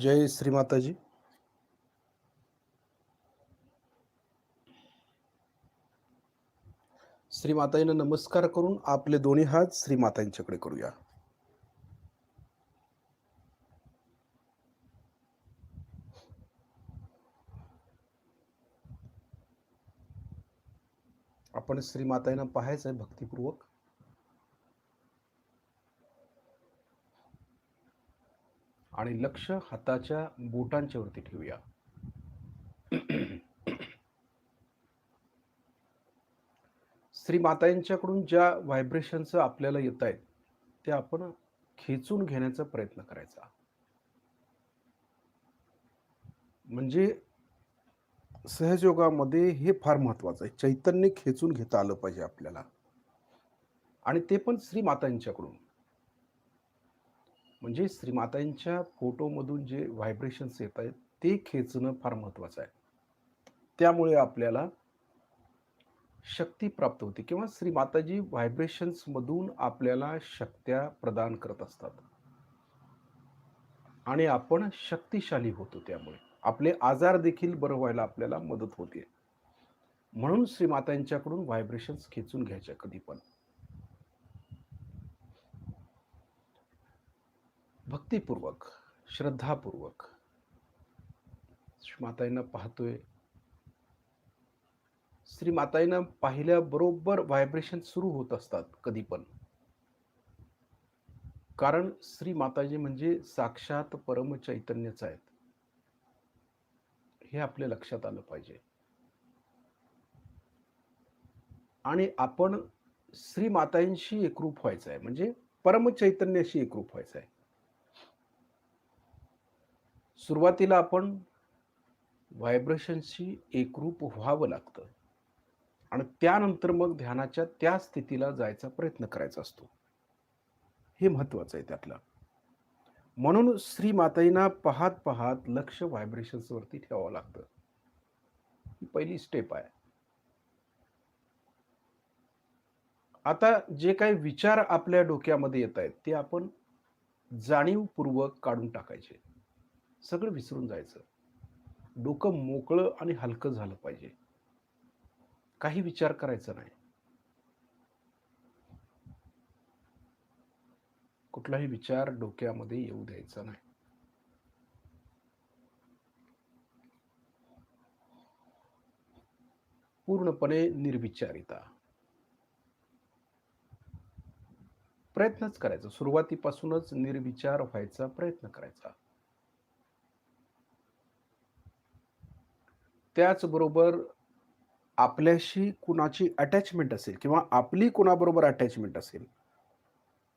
जय श्री माताजी. श्री माताजींना नमस्कार करून आपले दोन्ही हात श्री मातांच्याकडे करूया. आपण श्री मातांना पाहायचं आहे भक्तिपूर्वक. आणि लक्ष हाताच्या बोटांच्या वरती ठेवूया. श्री मातांच्याकडून ज्या व्हायब्रेशन्स आपल्याला येत आहेत ते आपण खेचून घेण्याचा प्रयत्न करायचा. म्हणजे सहजयोगामध्ये हे फार महत्वाचं आहे. चैतन्य खेचून घेता आलं पाहिजे आपल्याला, आणि ते पण श्री मातांच्याकडून. म्हणजे श्रीमातांच्या फोटोमधून जे व्हायब्रेशन्स येत आहेत ते खेचणं फार महत्वाचं आहे. त्यामुळे आपल्याला शक्ती प्राप्त होते, किंवा श्रीमाताजी व्हायब्रेशन्स मधून आपल्याला शक्त्या प्रदान करत असतात आणि आपण शक्तिशाली होतो. त्यामुळे आपले आजार देखील बरं व्हायला आपल्याला मदत होते. म्हणून श्रीमातांच्याकडून व्हायब्रेशन्स खेचून घ्यायच्या कधी पण. भक्तिपूर्वक, श्रद्धापूर्वक श्रीमातांना पाहतोय. श्रीमातांना पाहिल्याबरोबर व्हायब्रेशन सुरू होत असतात कधी पण. कारण श्री माताजी म्हणजे साक्षात परम चैतन्यच आहेत, हे आपल्या लक्षात आलं पाहिजे. आणि आपण श्री मातांशी एकरूप व्हायचं आहे, म्हणजे परम चैतन्याशी एकरूप व्हायचं आहे. सुरुवातीला आपण व्हायब्रेशनशी एकरूप व्हावं लागतं आणि त्यानंतर मग ध्यानाच्या त्या स्थितीला जायचा प्रयत्न करायचा असतो. हे महत्वाचं आहे त्यातलं. म्हणून श्री माताईंना पाहत पाहत लक्ष व्हायब्रेशन्स वरती ठेवावं लागतं. ही पहिली स्टेप आहे. आता जे काही विचार आपल्या डोक्यामध्ये येत आहेत ते आपण जाणीवपूर्वक काढून टाकायचे. सगळं विसरून जायचं. डोकं मोकळं आणि हलकं झालं पाहिजे. काही विचार करायचा नाही. कुठलाही विचार डोक्यामध्ये येऊ द्यायचा नाही. पूर्णपणे निर्विचारिता. प्रयत्नच करायचा. सुरुवातीपासूनच निर्विचार व्हायचा प्रयत्न करायचा. त्याचबरोबर आपल्याशी कुणाची अटॅचमेंट असेल किंवा आपली कुणाबरोबर अटॅचमेंट असेल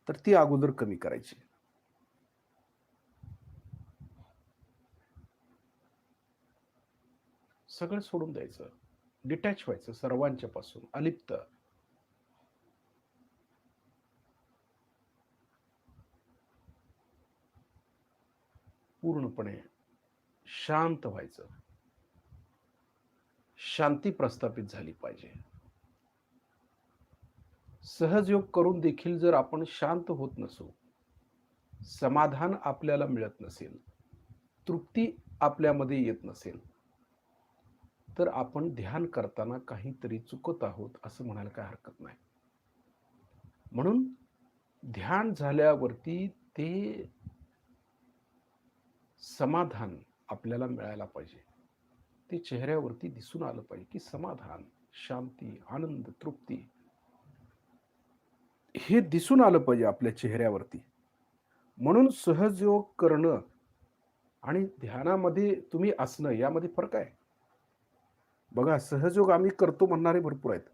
तर ती अगोदर कमी करायची. सगळं सोडून द्यायचं. डिटॅच व्हायचं सर्वांच्या पासून, अलिप्त. पूर्णपणे शांत व्हायचं. शांती प्रस्थापित झाली पाहिजे. सहजयोग करून देखील जर आपण शांत होत नसू, समाधान आपल्याला मिळत नसेल, तृप्ती आपल्यामध्ये येत नसेल, तर आपण ध्यान करताना काहीतरी चुकत आहोत असं म्हणायला काही हरकत नाही. म्हणून ध्यान झाल्यावरती ते समाधान आपल्याला मिळायला पाहिजे. ते चेहऱ्यावरती दिसून आलं पाहिजे की समाधान, शांती, आनंद, तृप्ती हे दिसून आलं पाहिजे आपल्या चेहऱ्यावरती. म्हणून सहजयोग करणं आणि ध्यानामध्ये तुम्ही असणं यामध्ये फरक आहे. बघा, सहजयोग आम्ही करतो म्हणणारे भरपूर आहेत,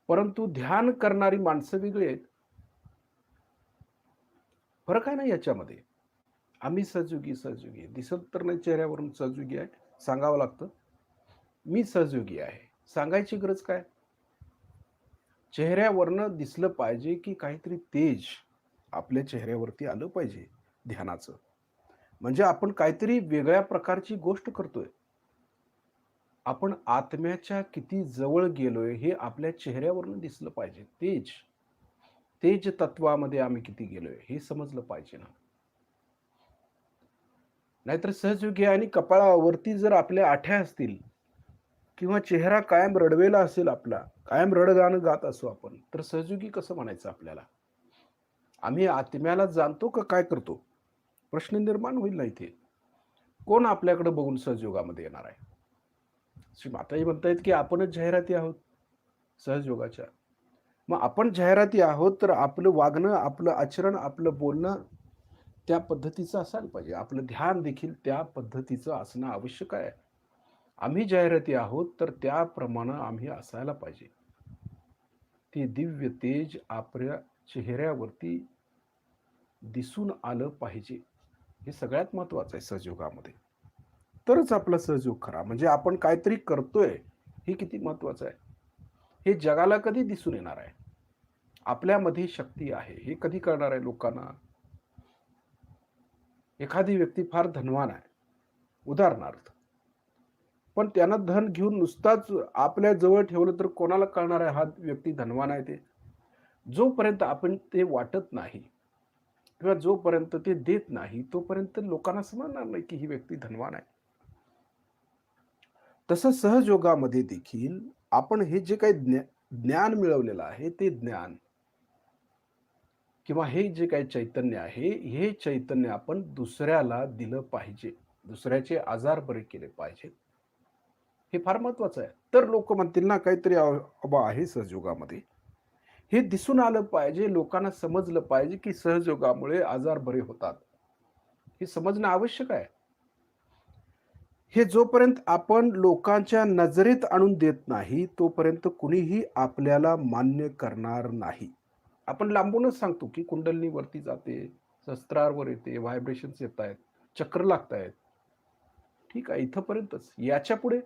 परंतु ध्यान करणारी माणसं वेगळी आहेत. फरक आहे ना याच्यामध्ये. आम्ही सहजयोगी सहजयोगी दिसत तर नाही चेहऱ्यावरून सहजयोगी आहे, सांगावं लागतं मी सहजयोगी आहे. सांगायची गरज काय? चेहऱ्यावरनं दिसलं पाहिजे की काहीतरी तेज आपल्या चेहऱ्यावरती आलं पाहिजे ध्यानाचं. म्हणजे आपण काहीतरी वेगळ्या प्रकारची गोष्ट करतोय. आपण आत्म्याच्या किती जवळ गेलोय हे आपल्या चेहऱ्यावरनं दिसलं पाहिजे. तेज तत्वामध्ये आम्ही किती गेलोय हे समजलं पाहिजे ना. नाहीतर सहजयोगी आणि कपाळावरती जर आपल्या आठ्या असतील किंवा चेहरा कायम रडवेला असेल आपला, कायम रडगाणं गात असू आपण, तर सहजयोगी कसं म्हणायचं आपल्याला? आम्ही आत्म्याला जाणतो का काय करतो? प्रश्न निर्माण होईल ना इथे. कोण आपल्याकडे बघून सहजयोगामध्ये येणार आहे? श्री माताजी म्हणतायत की आपणच जाहिराती आहोत सहजयोगाच्या. मग आपण जाहिराती आहोत, तर आपलं वागणं, आपलं आचरण, आपलं बोलणं त्या पद्धतीचं असायला पाहिजे. आपलं ध्यान देखील त्या पद्धतीचं असणं आवश्यक आहे. आम्ही जाहिराती आहोत, तर त्याप्रमाणे आम्ही असायला पाहिजे. ते दिव्य तेज आपल्या चेहऱ्यावरती दिसून आलं पाहिजे. हे सगळ्यात महत्त्वाचं आहे सहजयोगामध्ये. तरच आपला सहजयोग खरा. म्हणजे आपण काहीतरी करतोय, हे किती महत्त्वाचं आहे. हे जगाला कधी दिसून येणार आहे? आपल्यामध्ये शक्ती आहे, हे कधी कळणार आहे लोकांना? एखादी व्यक्ती फार धनवान आहे, उदाहरणार्थ. पण त्यानं धन घेऊन नुसताच आपल्या जवळ ठेवलं तर कोणाला कळणार आहे हा व्यक्ती धनवान आहे ते? जोपर्यंत आपण ते वाटत नाही किंवा जोपर्यंत ते देत नाही, तोपर्यंत लोकांना समजणार नाही की ही व्यक्ती धनवान आहे. तसं सहजयोगामध्ये देखील आपण हे जे काही ज्ञान मिळवलेलं आहे, ते ज्ञान किंवा हे जे काही चैतन्य आहे, हे चैतन्य आपण दुसऱ्याला दिलं पाहिजे. दुसऱ्याचे आजार बरे केले पाहिजेत. हे फार महत्वाचं आहे. तर लोक म्हणतील ना काहीतरी बाबा आहे सहजयोगामध्ये. हे दिसून आलं पाहिजे, लोकांना समजलं पाहिजे, की सहजयोगामुळे आजार बरे होतात. हे समजणं आवश्यक आहे. हे जोपर्यंत आपण लोकांच्या नजरेत आणून देत नाही, तोपर्यंत कुणीही आपल्याला मान्य करणार नाही. आपण लांबूनच सांगतो, की कुंडलिनी वरती जाते, सहस्त्रारवर येते, व्हायब्रेशन्स येतायत, चक्र लागतायत. ठीक आहे, इथपर्यंतच. याच्यापुढे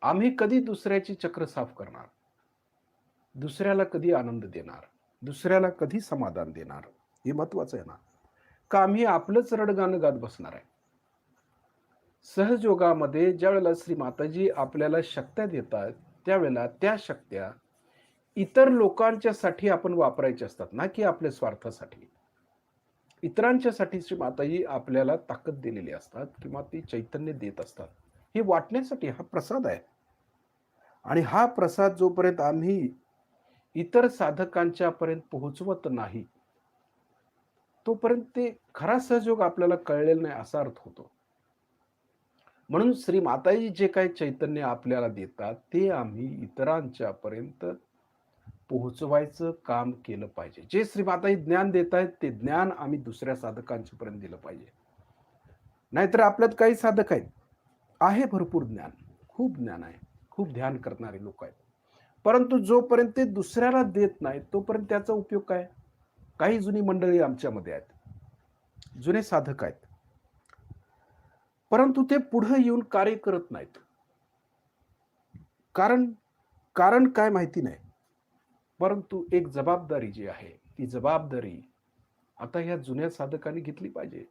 आम्ही कधी दुसऱ्याची चक्र साफ करणार? दुसऱ्याला कधी आनंद देणार? दुसऱ्याला कधी समाधान देणार? हे महत्वाचं आहे ना. का आम्ही आपलंच रडगाणं गात बसणार आहे? सहजयोगामध्ये ज्यावेळेला श्री माताजी आपल्याला शक्त्या देतात, त्यावेळेला त्या शक्त्या इतर लोकांच्यासाठी आपण वापरायच्या असतात, ना की आपल्या स्वार्थासाठी. इतरांच्यासाठी श्री माताजी आपल्याला ताकद दिलेली असतात किंवा ती चैतन्य देत असतात. हे वाटण्यासाठी हा प्रसाद आहे. आणि हा प्रसाद जोपर्यंत आम्ही इतर साधकांच्या पर्यंत पोहोचवत नाही, तोपर्यंत ते खरा सहयोग आपल्याला कळलेला नाही असा अर्थ होतो. म्हणून श्री माताजी जे काही चैतन्य आपल्याला देतात, ते आम्ही इतरांच्या पर्यंत पोहोचवायचं काम केलं पाहिजे. जे श्री माताजी ज्ञान देत आहेत, ते ज्ञान आम्ही दुसऱ्या साधकांच्या पर्यंत दिलं पाहिजे. नाहीतर आपल्यात काही साधक आहेत, आहे भरपूर ज्ञान, खूप ज्ञान आहे, खूप ध्यान करणारे लोक आहेत. परंतु जोपर्यंत ते दुसऱ्याला देत नाहीत, तोपर्यंत त्याचा उपयोग काय? काही जुनी मंडळी आमच्यामध्ये आहेत, जुने साधक आहेत, परंतु ते पुढे येऊन कार्य करत नाहीत. कारण कारण काय माहिती नाही. परंतु एक जबाबदारी जी आहे, ती जबाबदारी आता ह्या जुन्या साधकांनी घेतली पाहिजे,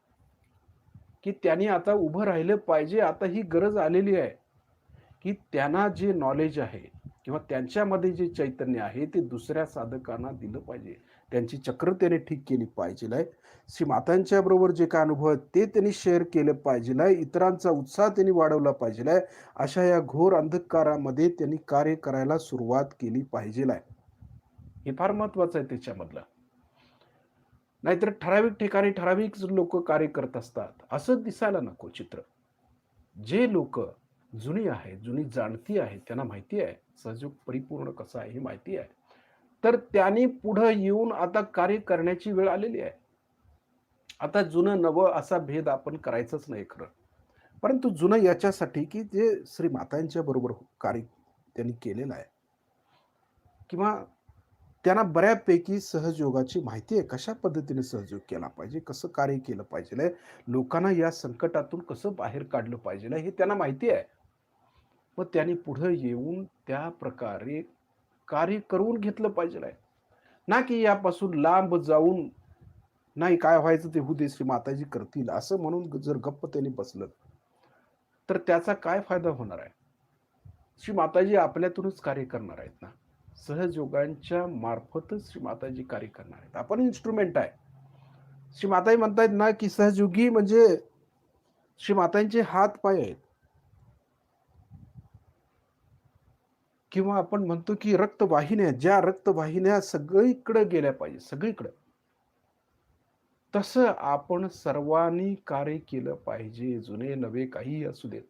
की त्यांनी आता उभं राहिलं पाहिजे. आता ही गरज आलेली आहे, की त्यांना जे नॉलेज आहे किंवा त्यांच्यामध्ये जे चैतन्य आहे, ते दुसऱ्या साधकांना दिलं पाहिजे. त्यांची चक्र त्याने ठीक केली पाहिजे आहे. श्री मातांच्या बरोबर जे काय अनुभव आहेत, ते त्यांनी शेअर केलं पाहिजे आहे. इतरांचा उत्साह त्यांनी वाढवला पाहिजे आहे. अशा या घोर अंधकारामध्ये त्यांनी कार्य करायला सुरुवात केली पाहिजे आहे. हे फार महत्वाचं आहे त्याच्यामधलं. नाहीतर ठराविक ठिकाणी ठराविक लोक कार्य करत असतात, असं दिसायला नको चित्र. जे लोक जुनी आहेत, जुनी जाणती आहेत, त्यांना माहिती आहे सहयोग परिपूर्ण कसा आहे हे माहिती आहे, तर त्यांनी पुढे येऊन आता कार्य करण्याची वेळ आलेली आहे. आता जुनं नवं असा भेद आपण करायचंच नाही खरं. परंतु जुनं याच्यासाठी की जे श्री मातांच्या बरोबर कार्य त्यांनी केलेलं आहे किंवा त्यांना बऱ्यापैकी सहजयोगाची माहिती आहे, कशा पद्धतीने सहयोग केला पाहिजे, कसं कार्य केलं पाहिजे, लोकांना या संकटातून कसं बाहेर काढलं पाहिजे हे त्यांना माहिती आहे. मग त्यांनी पुढे येऊन त्या प्रकारे कार्य करून घेतलं पाहिजे आहे, ना की यापासून लांब जाऊन नाही काय व्हायचं ते होऊ दे, श्री माताजी करतील असं म्हणून जर गप्प त्यांनी बसलं तर त्याचा काय फायदा होणार आहे? श्री माताजी आपल्यातूनच कार्य करणार आहेत ना. सहजयोगांच्या मार्फतच श्री माताजी कार्य करणार आहेत. आपण इन्स्ट्रुमेंट आहे. श्री माताई म्हणतायत ना, की सहयोगी म्हणजे श्री मातांचे हात पाय आहेत. किंवा आपण म्हणतो, की रक्तवाहिन्या, ज्या रक्तवाहिन्या सगळीकडे गेल्या पाहिजे, सगळीकडे. तसं आपण सर्वांनी कार्य केलं पाहिजे. जुने नवे काहीही असू देत.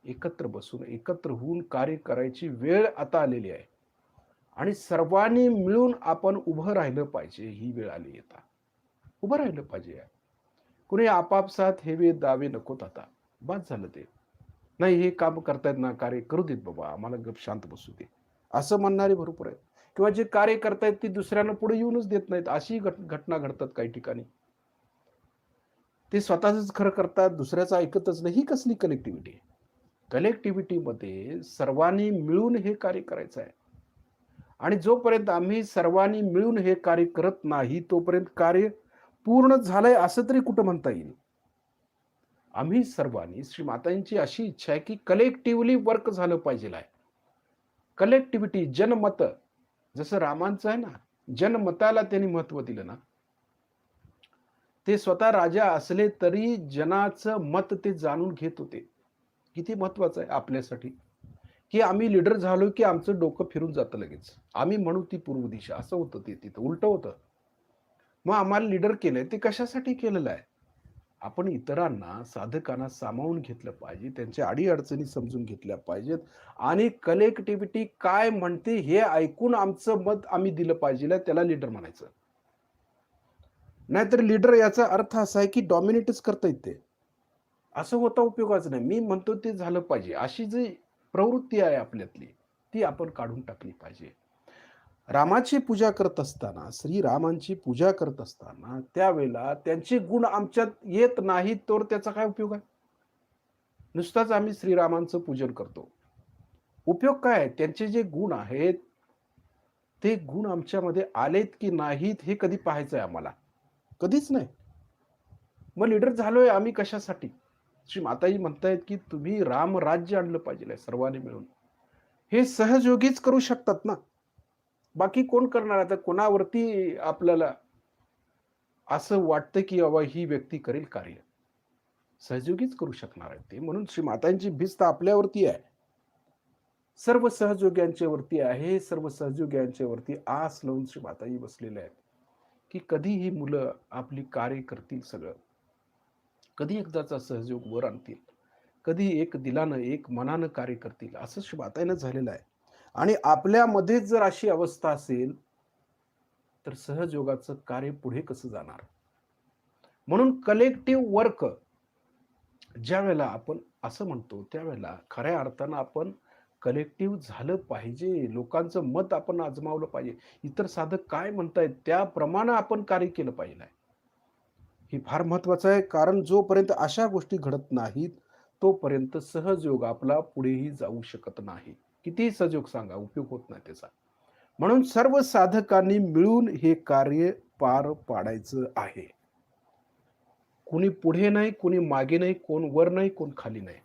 एकत्र बसून, एकत्र होऊन कार्य करायची वेळ आता आलेली आहे. आणि सर्वांनी मिळून आपण उभं राहिलं पाहिजे, ही वेळ आली आता. उभं राहिलं पाहिजे. कुणी आपापसात हेवे दावे नकोत आता. बस झालं ते. नाही हे काम करतायत ना, कार्य करू देत बाबा, आम्हाला गप शांत बसू दे. असं म्हणणारे भरपूर आहेत. किंवा जे कार्य करतायत ती दुसऱ्यांना पुढे येऊनच देत नाहीत. अशी घटना घडतात काही ठिकाणी. ते स्वतःच खरं करतात, दुसऱ्याचं ऐकतच नाही. ही कसली कनेक्टिव्हिटी आहे? कलेक्टिव्हिटीमध्ये सर्वांनी मिळून हे कार्य करायचं आहे. आणि जोपर्यंत आम्ही सर्वांनी मिळून हे कार्य करत नाही, तोपर्यंत कार्य पूर्ण झालंय असं तरी कुठं म्हणता येईल? आम्ही सर्वांनी श्री मातांची अशी इच्छा आहे, की कलेक्टिव्हली वर्क झालं पाहिजे आहे. कलेक्टिव्हिटी, जनमत, जसं रामांचं आहे ना, जनमताला त्यांनी महत्व दिलं ना. ते स्वतः राजा असले तरी जनाचं मत ते जाणून घेत होते. किती महत्वाचं आहे आपल्यासाठी, की आम्ही लीडर झालो, की आमचं डोकं फिरून जातं लगेच. आम्ही म्हणू ती पूर्व दिशा, असं होतं ते तिथं, उलटं होतं. मग आम्हाला लीडर केलंय, ते कशासाठी केलेलं आहे? आपण इतरांना, साधकांना सामावून घेतलं पाहिजे, त्यांच्या अडी-अडचणी समजून घेतल्या पाहिजेत आणि कलेक्टिव्हिटी काय म्हणते हे ऐकून आमचं मत आम्ही दिलं पाहिजे, त्याला लीडर म्हणायचं. नाहीतर लीडर याचा अर्थ असा आहे, की डॉमिनेटच करता येते. असं होता उपयोगाचं नाही. मी म्हणतो ते झालं पाहिजे. अशी जी प्रवृत्ती आहे आपल्यातली, ती आपण काढून टाकली पाहिजे. रामाची पूजा करत असताना, श्रीरामांची पूजा करत असताना, त्यावेळेला त्यांचे गुण आमच्यात येत नाहीत, तर त्याचा काय उपयोग आहे? नुसताच आम्ही श्रीरामांचं पूजन करतो. उपयोग काय आहे? त्यांचे जे गुण आहेत, ते गुण आमच्यामध्ये आलेत की नाहीत हे कधी पाहायचं आहे आम्हाला. कधीच नाही. मग लीडर झालोय आम्ही कशासाठी? श्री माताजी म्हणतायत, की तुम्ही रामराज्य आणलं पाहिजे सर्वांनी मिळून. हे सहजयोगीच करू शकतात ना. बाकी कोण करणार? आता कोणावरती आपल्याला असं वाटतं, की बाबा ही व्यक्ती करेल कार्य. सहयोगीच करू शकणार आहे ते. म्हणून श्री मातांची भिस्त आपल्यावरती आहे. सर्व सहयोग्यांच्या वरती आहे. सर्व सहयोग्यांच्या वरती आस लावून श्री माताजी बसलेल्या आहेत, की कधी ही मुलं आपली कार्य करतील सगळं. कधी एकदाचा सहयोग वर आणतील. कधी एक दिलानं, एक मनानं कार्य करतील. असं श्री माताजीनं झालेलं आहे. आणि आपल्यामध्येच जर अशी अवस्था असेल, तर सहयोगाचं कार्य पुढे कसं जाणार? म्हणून कलेक्टिव्ह वर्क ज्यावेळेला आपण असं म्हणतो, त्यावेळेला खऱ्या अर्थानं आपण कलेक्टिव्ह झालं पाहिजे. लोकांचं मत आपण आजमावलं पाहिजे. इतर साधक काय म्हणतायत त्याप्रमाणे आपण कार्य केलं पाहिजे. हे फार महत्वाचं आहे. कारण जोपर्यंत अशा गोष्टी घडत नाहीत, तोपर्यंत सहजयोग आपला पुढेही जाऊ शकत नाही. कितीही सहयोग सांगा, उपयोग होत नाही त्याचा. म्हणून सर्व साधकांनी मिळून हे कार्य पार पाडायचं आहे. कुणी पुढे नाही, कुणी मागे नाही, कोण वर नाही, कोण खाली नाही.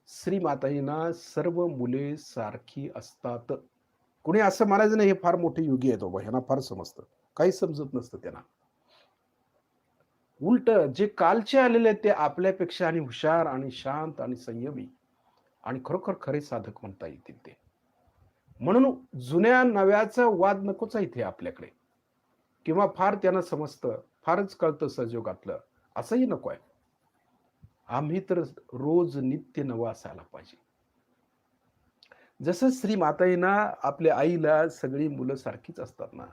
श्री माताजींना सर्व मुले सारखी असतात. कुणी असं म्हणायचं नाही, हे फार मोठे योगी आहेत बाबा, ह्यांना फार समजतं. काही समजत नसतं त्यांना. उलट जे कालचे आलेले आहेत ते आपल्यापेक्षा आणि हुशार आणि शांत आणि संयमी आणि खरोखर खरे साधक म्हणता येतील ते. म्हणून जुन्या नव्याचा वाद नकोच आहे इथे आपल्याकडे. किंवा फार त्यांना समजतं, फारच कळतं सहयोगातलं, असंही नको आहे. आम्ही तर रोज नित्य नवं असायला पाहिजे. जसं श्री माताईंना आपल्या आईला सगळी मुलं सारखीच असतात ना,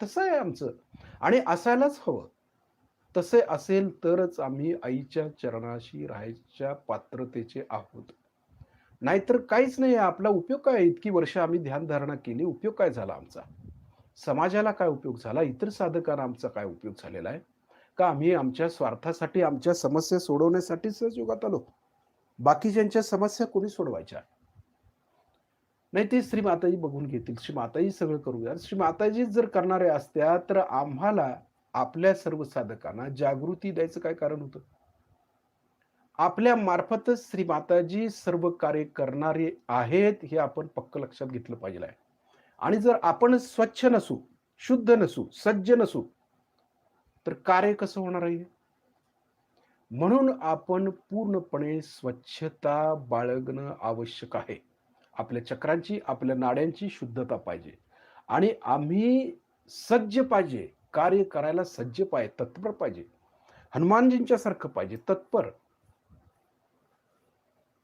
तसं आहे आमचं आणि असायलाच हवं. तसे असेल तरच आम्ही आईच्या चरणाशी राहायच्या पात्रतेचे आहोत. नाहीतर काहीच नाही आहे. आपला उपयोग काय? इतकी वर्ष आम्ही ध्यानधारणा केली, उपयोग काय झाला आमचा? समाजाला काय उपयोग झाला? इतर साधकांना आमचा काय उपयोग झालेला आहे? का आम्ही आमच्या स्वार्थासाठी, आमच्या समस्या सोडवण्यासाठी सहयोगात आलो? बाकीच्यांच्या समस्या कोणी सोडवायच्या? नाही ते श्री माताजी बघून घेतील. श्री माताजी सगळं करू द्या. श्री माताजी जर करणारे असत्या, तर आम्हाला आपल्या सर्व साधकांना जागृती द्यायचं काय कारण होतं? आपल्या मार्फतच श्री माताजी सर्व कार्य करणारे आहेत, हे आपण पक्क लक्षात घेतलं पाहिजे आहे. आणि जर आपण स्वच्छ नसू, शुद्ध नसू, सज्ज नसू, तर कार्य कसं होणार आहे? म्हणून आपण पूर्णपणे स्वच्छता बाळगणं आवश्यक आहे. आपल्या चक्रांची, आपल्या नाड्यांची शुद्धता पाहिजे आणि आम्ही सज्ज पाहिजे, कार्य करायला सज्ज पाहिजे, तत्पर पाहिजे. हनुमानजींच्या सारखं पाहिजे, तत्पर.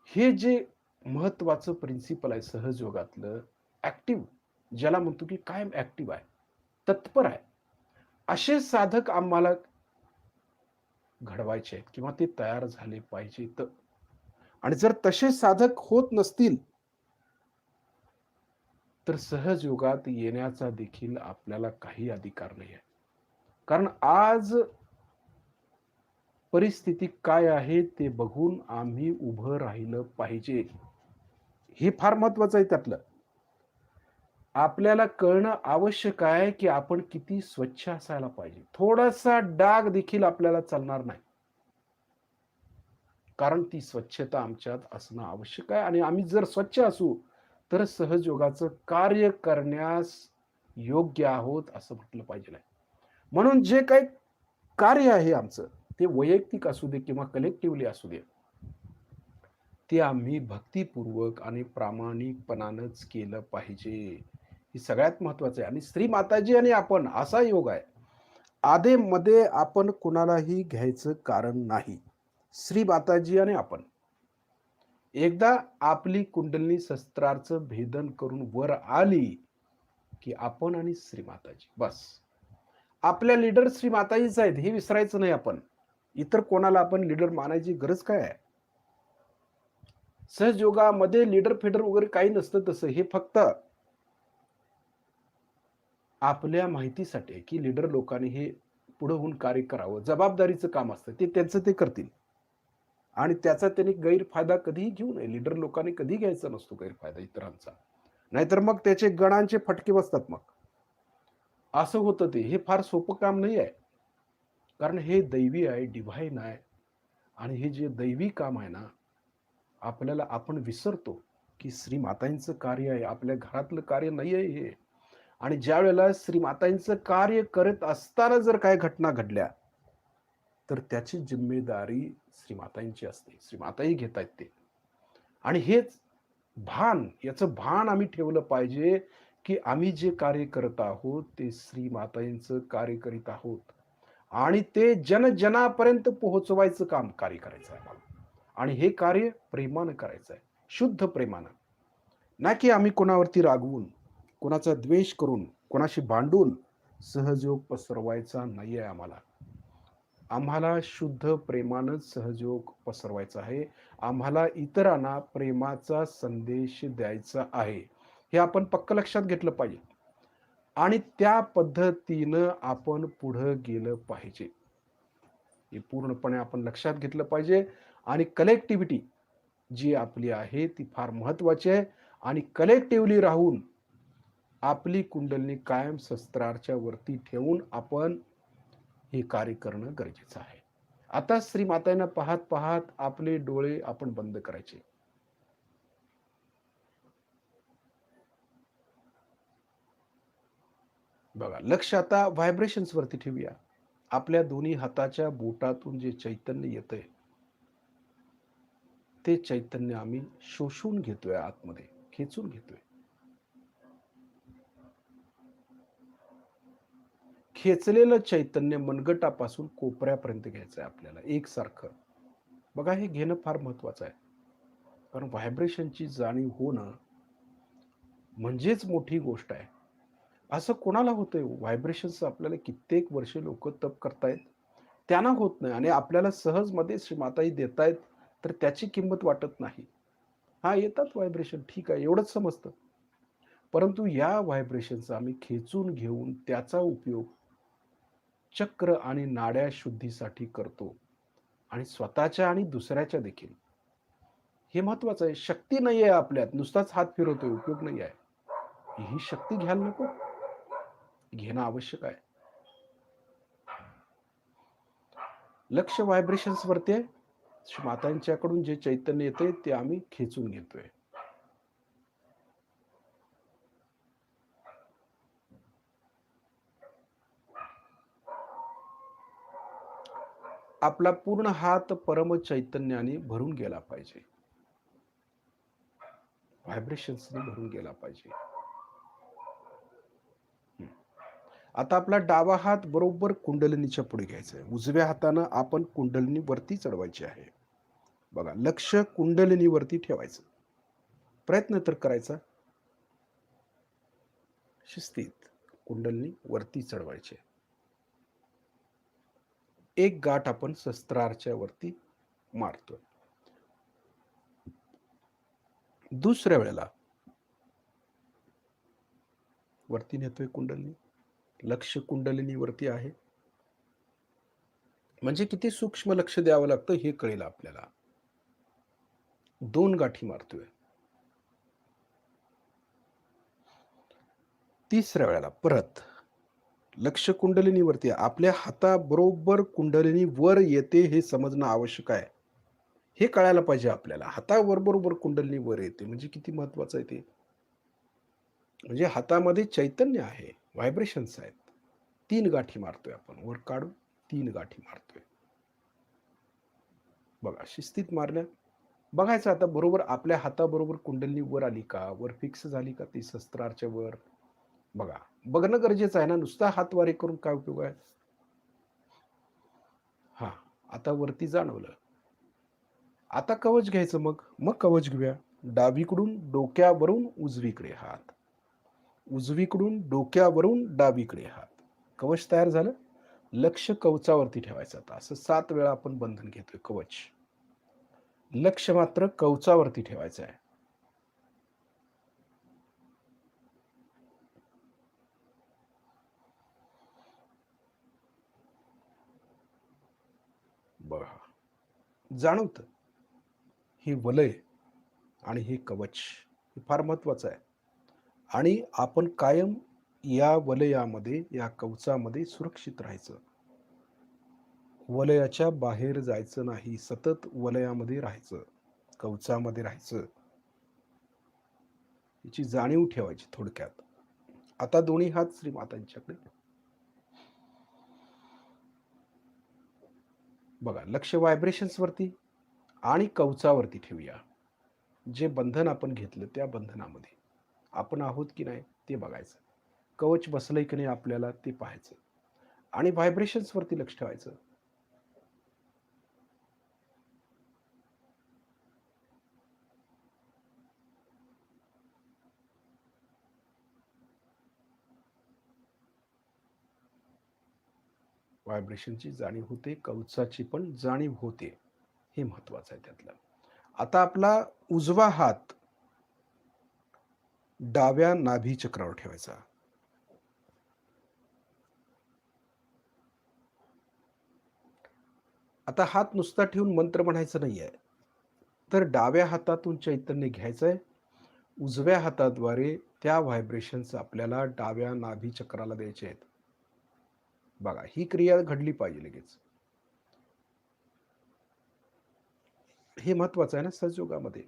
हे जे महत्वाचं प्रिन्सिपल आहे सहजयोगातलं, ॲक्टिव्ह ज्याला म्हणतो की कायम ॲक्टिव्ह आहे, तत्पर आहे. असे साधक आम्हाला घडवायचे आहेत किंवा ते तयार झाले पाहिजेत. आणि जर तसे साधक होत नसतील, तर सहज योगात येण्याचा देखील आपल्याला काही अधिकार नाही आहे. कारण आज परिस्थिती काय आहे ते बघून आम्ही उभं राहिलं पाहिजे. हे फार महत्वाचं आहे त्यातलं. आपल्याला कळणं आवश्यक आहे, की आपण किती स्वच्छ असायला पाहिजे. थोडासा डाग देखील आपल्याला चालणार नाही. कारण ती स्वच्छता आमच्यात असणं आवश्यक आहे आणि आम्ही जर स्वच्छ असू, तर सहजयोगाचं कार्य करण्यास योग्य आहोत असं म्हटलं पाहिजे. म्हणून जे काही कार्य आहे आमचं, ते वैयक्तिक असू दे किंवा कलेक्टिव्हली असू दे, ते आम्ही भक्तिपूर्वक आणि प्रामाणिकपणानंच केलं पाहिजे. हे सगळ्यात महत्वाचं आहे आणि श्री माताजी आणि आपण असा योग आहे. आधे-मध्ये आपण कुणालाही घ्यायचं कारण नाही. श्री माताजी आणि आपण. एकदा आपली कुंडलिनी शस्त्राचं भेदन करून वर आली, की आपण आणि श्री माताजी बस. आपल्या लीडर श्री माताजीच आहेत हे विसरायचं नाही आपण. इतर कोणाला आपण लीडर मानायची गरज काय आहे? सहजयोगामध्ये लीडर फिडर वगैरे काही नसतं तसं. हे फक्त आपल्या माहितीसाठी आहे, की लीडर लोकांनी हे पुढे होऊन कार्य करावं. जबाबदारीचं काम असतं. ते त्यांचं ते करतील. आणि त्याचा त्यांनी गैरफायदा कधीही घेऊ नये. लीडर लोकांनी कधी घ्यायचा नसतो गैरफायदा इतरांचा. नाहीतर मग त्याचे गणांचे फटके बसतात मग. असं होतं ते. हे फार सोपं काम नाही आहे. कारण हे दैवी आहे, डिव्हाइन आहे आणि हे जे दैवी काम आहे ना, आपल्याला आपण विसरतो, की श्री मातांचं कार्य आहे. आपल्या घरातलं कार्य नाही आहे हे. आणि ज्यावेळेला श्री मातांचं कार्य करत असताना जर काही घटना घडल्या, तर त्याची जिम्मेदारी श्री मातांची असते. श्री माताही घेतायत ते. आणि हेच याचं भान आम्ही ठेवलं पाहिजे, की आम्ही जे कार्य करत आहोत, ते श्री मातांचं कार्य करीत आहोत. आणि ते जन-जनापर्यंत पोहोचवायचं काम कार्य करायचं आहे आम्हाला. आणि हे कार्य प्रेमानं करायचं आहे. शुद्ध प्रेमानं. ना की आम्ही कोणावरती रागवून, कोणाचा द्वेष करून, कोणाशी भांडून सहजयोग पसरवायचा नाहीये आम्हाला. आम्हाला शुद्ध प्रेमानंच सहजयोग पसरवायचा आहे. आम्हाला इतरांना प्रेमाचा संदेश द्यायचा आहे. हे आपण पक्क लक्षात घेतलं पाहिजे. आणि त्या पद्धतीनं आपण पुढं गेलं पाहिजे. हे पूर्णपणे आपण लक्षात घेतलं पाहिजे आणि कलेक्टिव्हिटी जी आपली आहे ती फार महत्वाची आहे आणि कलेक्टिव्हली राहून आपली कुंडलिनी कायम शस्त्राच्या वरती ठेवून आपण हे कार्य करणं गरजेचं आहे. आता श्री मातांना पाहत पाहत आपले डोळे आपण बंद करायचे. बघा लक्ष आता व्हायब्रेशन्स वरती ठेवूया. आपल्या दोन्ही हाताच्या बोटातून जे चैतन्य येतंय, ते चैतन्य आम्ही शोषून घेतोय आतमध्ये, खेचून घेतोय. खेचलेलं चैतन्य मनगटापासून कोपऱ्यापर्यंत घ्यायचं आहे आपल्याला एकसारखं. बघा हे घेणं फार महत्वाचं आहे. कारण व्हायब्रेशनची जाणीव होणं म्हणजेच मोठी गोष्ट आहे. असं कोणाला होतंय व्हायब्रेशन्स आपल्याला कित्येक वर्ष लोक तप करतायत. त्यांना होत नाही आणि आपल्याला सहजमध्ये श्रीमाताई देतायत, तर त्याची किंमत वाटत नाही. हां, येतात व्हायब्रेशन ठीक आहे एवढंच समजतं. परंतु या व्हायब्रेशनचा आम्ही खेचून घेऊन त्याचा उपयोग चक्र आणि नाड्या शुद्धीसाठी करतो आणि स्वतःच्या आणि दुसऱ्याच्या देखील. हे महत्वाचं आहे. शक्ती नाहीये आपल्यात. नुसताच हात फिरवतोय, उपयोग नाही आहे. ही शक्ती घ्यायला नको? घेणं आवश्यक आहे. लक्ष व्हायब्रेशन्स वरती आहे. मातांच्याकडून जे चैतन्य येते ते आम्ही खेचून घेतोय. आपला पूर्ण हात परम चैतन्याने भरून गेला पाहिजे, व्हायब्रेशन्सने भरून गेला पाहिजे. आता आपला डावा हात बरोबर कुंडलिनीच्या पुढे घ्यायचा आहे. उजव्या हातानं आपण कुंडलिनी वरती चढवायची आहे. बघा, लक्ष कुंडलिनीवरती ठेवायचं. प्रयत्न तर करायचा. शिस्तीत कुंडलिनी वरती चढवायची. एक गाठ आपण सहस्त्रारच्या वरती मारतोय. दुसऱ्या वेळेला वरती नेतोय कुंडलिनी, लक्ष कुंडलिनीवरती आहे. म्हणजे किती सूक्ष्म लक्ष द्यावं लागतं हे कळेल आपल्याला. 2 गाठी मारतोय. तिसऱ्या वेळेला परत लक्ष कुंडलिनीवरती, आपल्या हाताबरोबर कुंडलिनी वर येते हे समजणं आवश्यक आहे. हे कळायला पाहिजे आपल्याला. हाताबरोबर कुंडलिनी वर येते म्हणजे किती महत्वाचं आहे ते. म्हणजे हातामध्ये चैतन्य आहे, व्हायब्रेशन्स आहेत. 3 गाठी मारतोय आपण, वर काढून 3 गाठी मारतोय. बघा, शिस्तीत मारल्या. बघायचं आता बरोबर आपल्या हाताबरोबर कुंडलिनी वर आली का, वर फिक्स झाली का ती सहस्त्रारच्या वर. बघा, बघणं गरजेचं आहे ना, नुसता हात वारे करून काय उपयोग आहे. हा, आता वरती जाणवलं. आता कवच घ्यायचं. मग कवच घेऊया. डावीकडून डोक्यावरून उजवीकडे हात, उजवीकडून डोक्यावरून डावीकडे हात. कवच तयार झालं. लक्ष कवचावरती ठेवायचं. आता असं 7 वेळा आपण बंधन घेतोय कवच. लक्ष मात्र कवचावरती ठेवायचं आहे. बघा, जाणवतं हे वलय आणि हे कवच हे फार महत्वाचं आहे. आणि आपण कायम या वलयामध्ये, या कवचामध्ये सुरक्षित राहायचं. वलयाच्या बाहेर जायचं नाही, सतत वलयामध्ये राहायचं, कवचामध्ये राहायचं. याची जाणीव ठेवायची थोडक्यात. आता दोन्ही हात श्रीमातांच्याकडे. बघा, लक्ष व्हायब्रेशन्स वरती आणि कवचावरती ठेवूया. जे बंधन आपण घेतलं त्या बंधनामध्ये आपण आहोत की नाही ते बघायचं. कवच बसलंय की नाही आपल्याला ते पाहायचं आणि व्हायब्रेशन्स वरती लक्ष ठेवायचं. व्हायब्रेशनची जाणीव होते, कवचाची पण जाणीव होते. हे महत्वाचं आहे त्यातलं. आता आपला उजवा हात डाव्या नाभी चक्रावर ठेवायचा. आता हात नुसता ठेवून मंत्र म्हणायचं नाहीये, तर डाव्या हातातून चैतन्य घ्यायचंय. उजव्या हाताद्वारे त्या व्हायब्रेशन्स आपल्याला डाव्या नाभी चक्राला द्यायचे आहेत. बघा, ही क्रिया घडली पाहिजे लगेच. हे महत्वाचं आहे ना सहजयोगामध्ये.